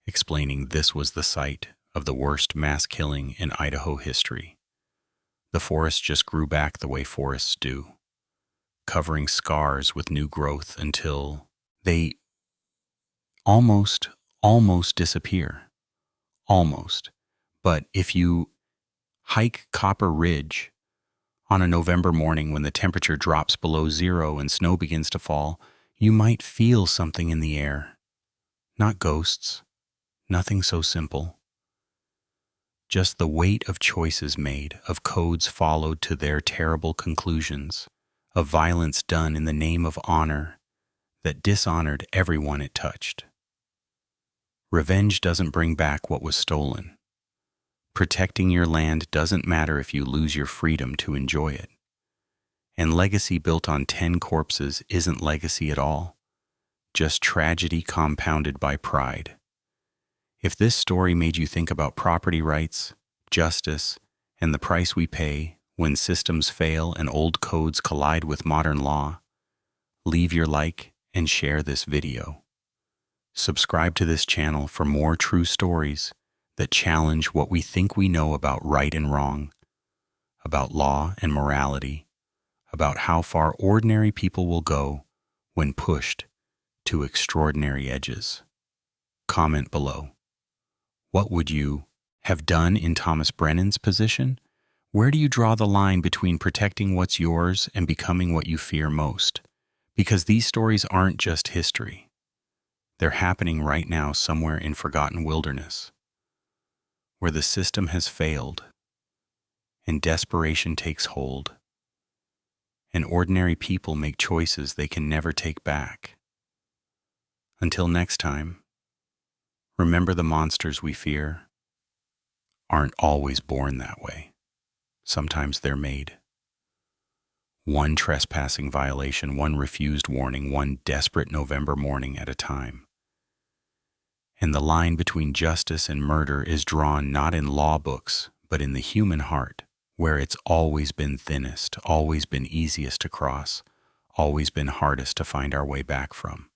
A: explaining this was the site of the worst mass killing in Idaho history. The forest just grew back the way forests do, covering scars with new growth until they almost disappear. Almost. But if you hike Copper Ridge on a November morning when the temperature drops below zero and snow begins to fall, you might feel something in the air. Not ghosts, nothing so simple. Just the weight of choices made, of codes followed to their terrible conclusions, of violence done in the name of honor that dishonored everyone it touched. Revenge doesn't bring back what was stolen. Protecting your land doesn't matter if you lose your freedom to enjoy it. And legacy built on 10 corpses isn't legacy at all, just tragedy compounded by pride. If this story made you think about property rights, justice, and the price we pay when systems fail and old codes collide with modern law, leave your like and share this video. Subscribe to this channel for more true stories that challenge what we think we know about right and wrong, about law and morality, about how far ordinary people will go when pushed to extraordinary edges. Comment below. What would you have done in Thomas Brennan's position? Where do you draw the line between protecting what's yours and becoming what you fear most? Because these stories aren't just history. They're happening right now somewhere in forgotten wilderness, where the system has failed and desperation takes hold, and ordinary people make choices they can never take back. Until next time, remember the monsters we fear aren't always born that way. Sometimes they're made. One trespassing violation, one refused warning, one desperate November morning at a time. And the line between justice and murder is drawn not in law books, but in the human heart, where it's always been thinnest, always been easiest to cross, always been hardest to find our way back from.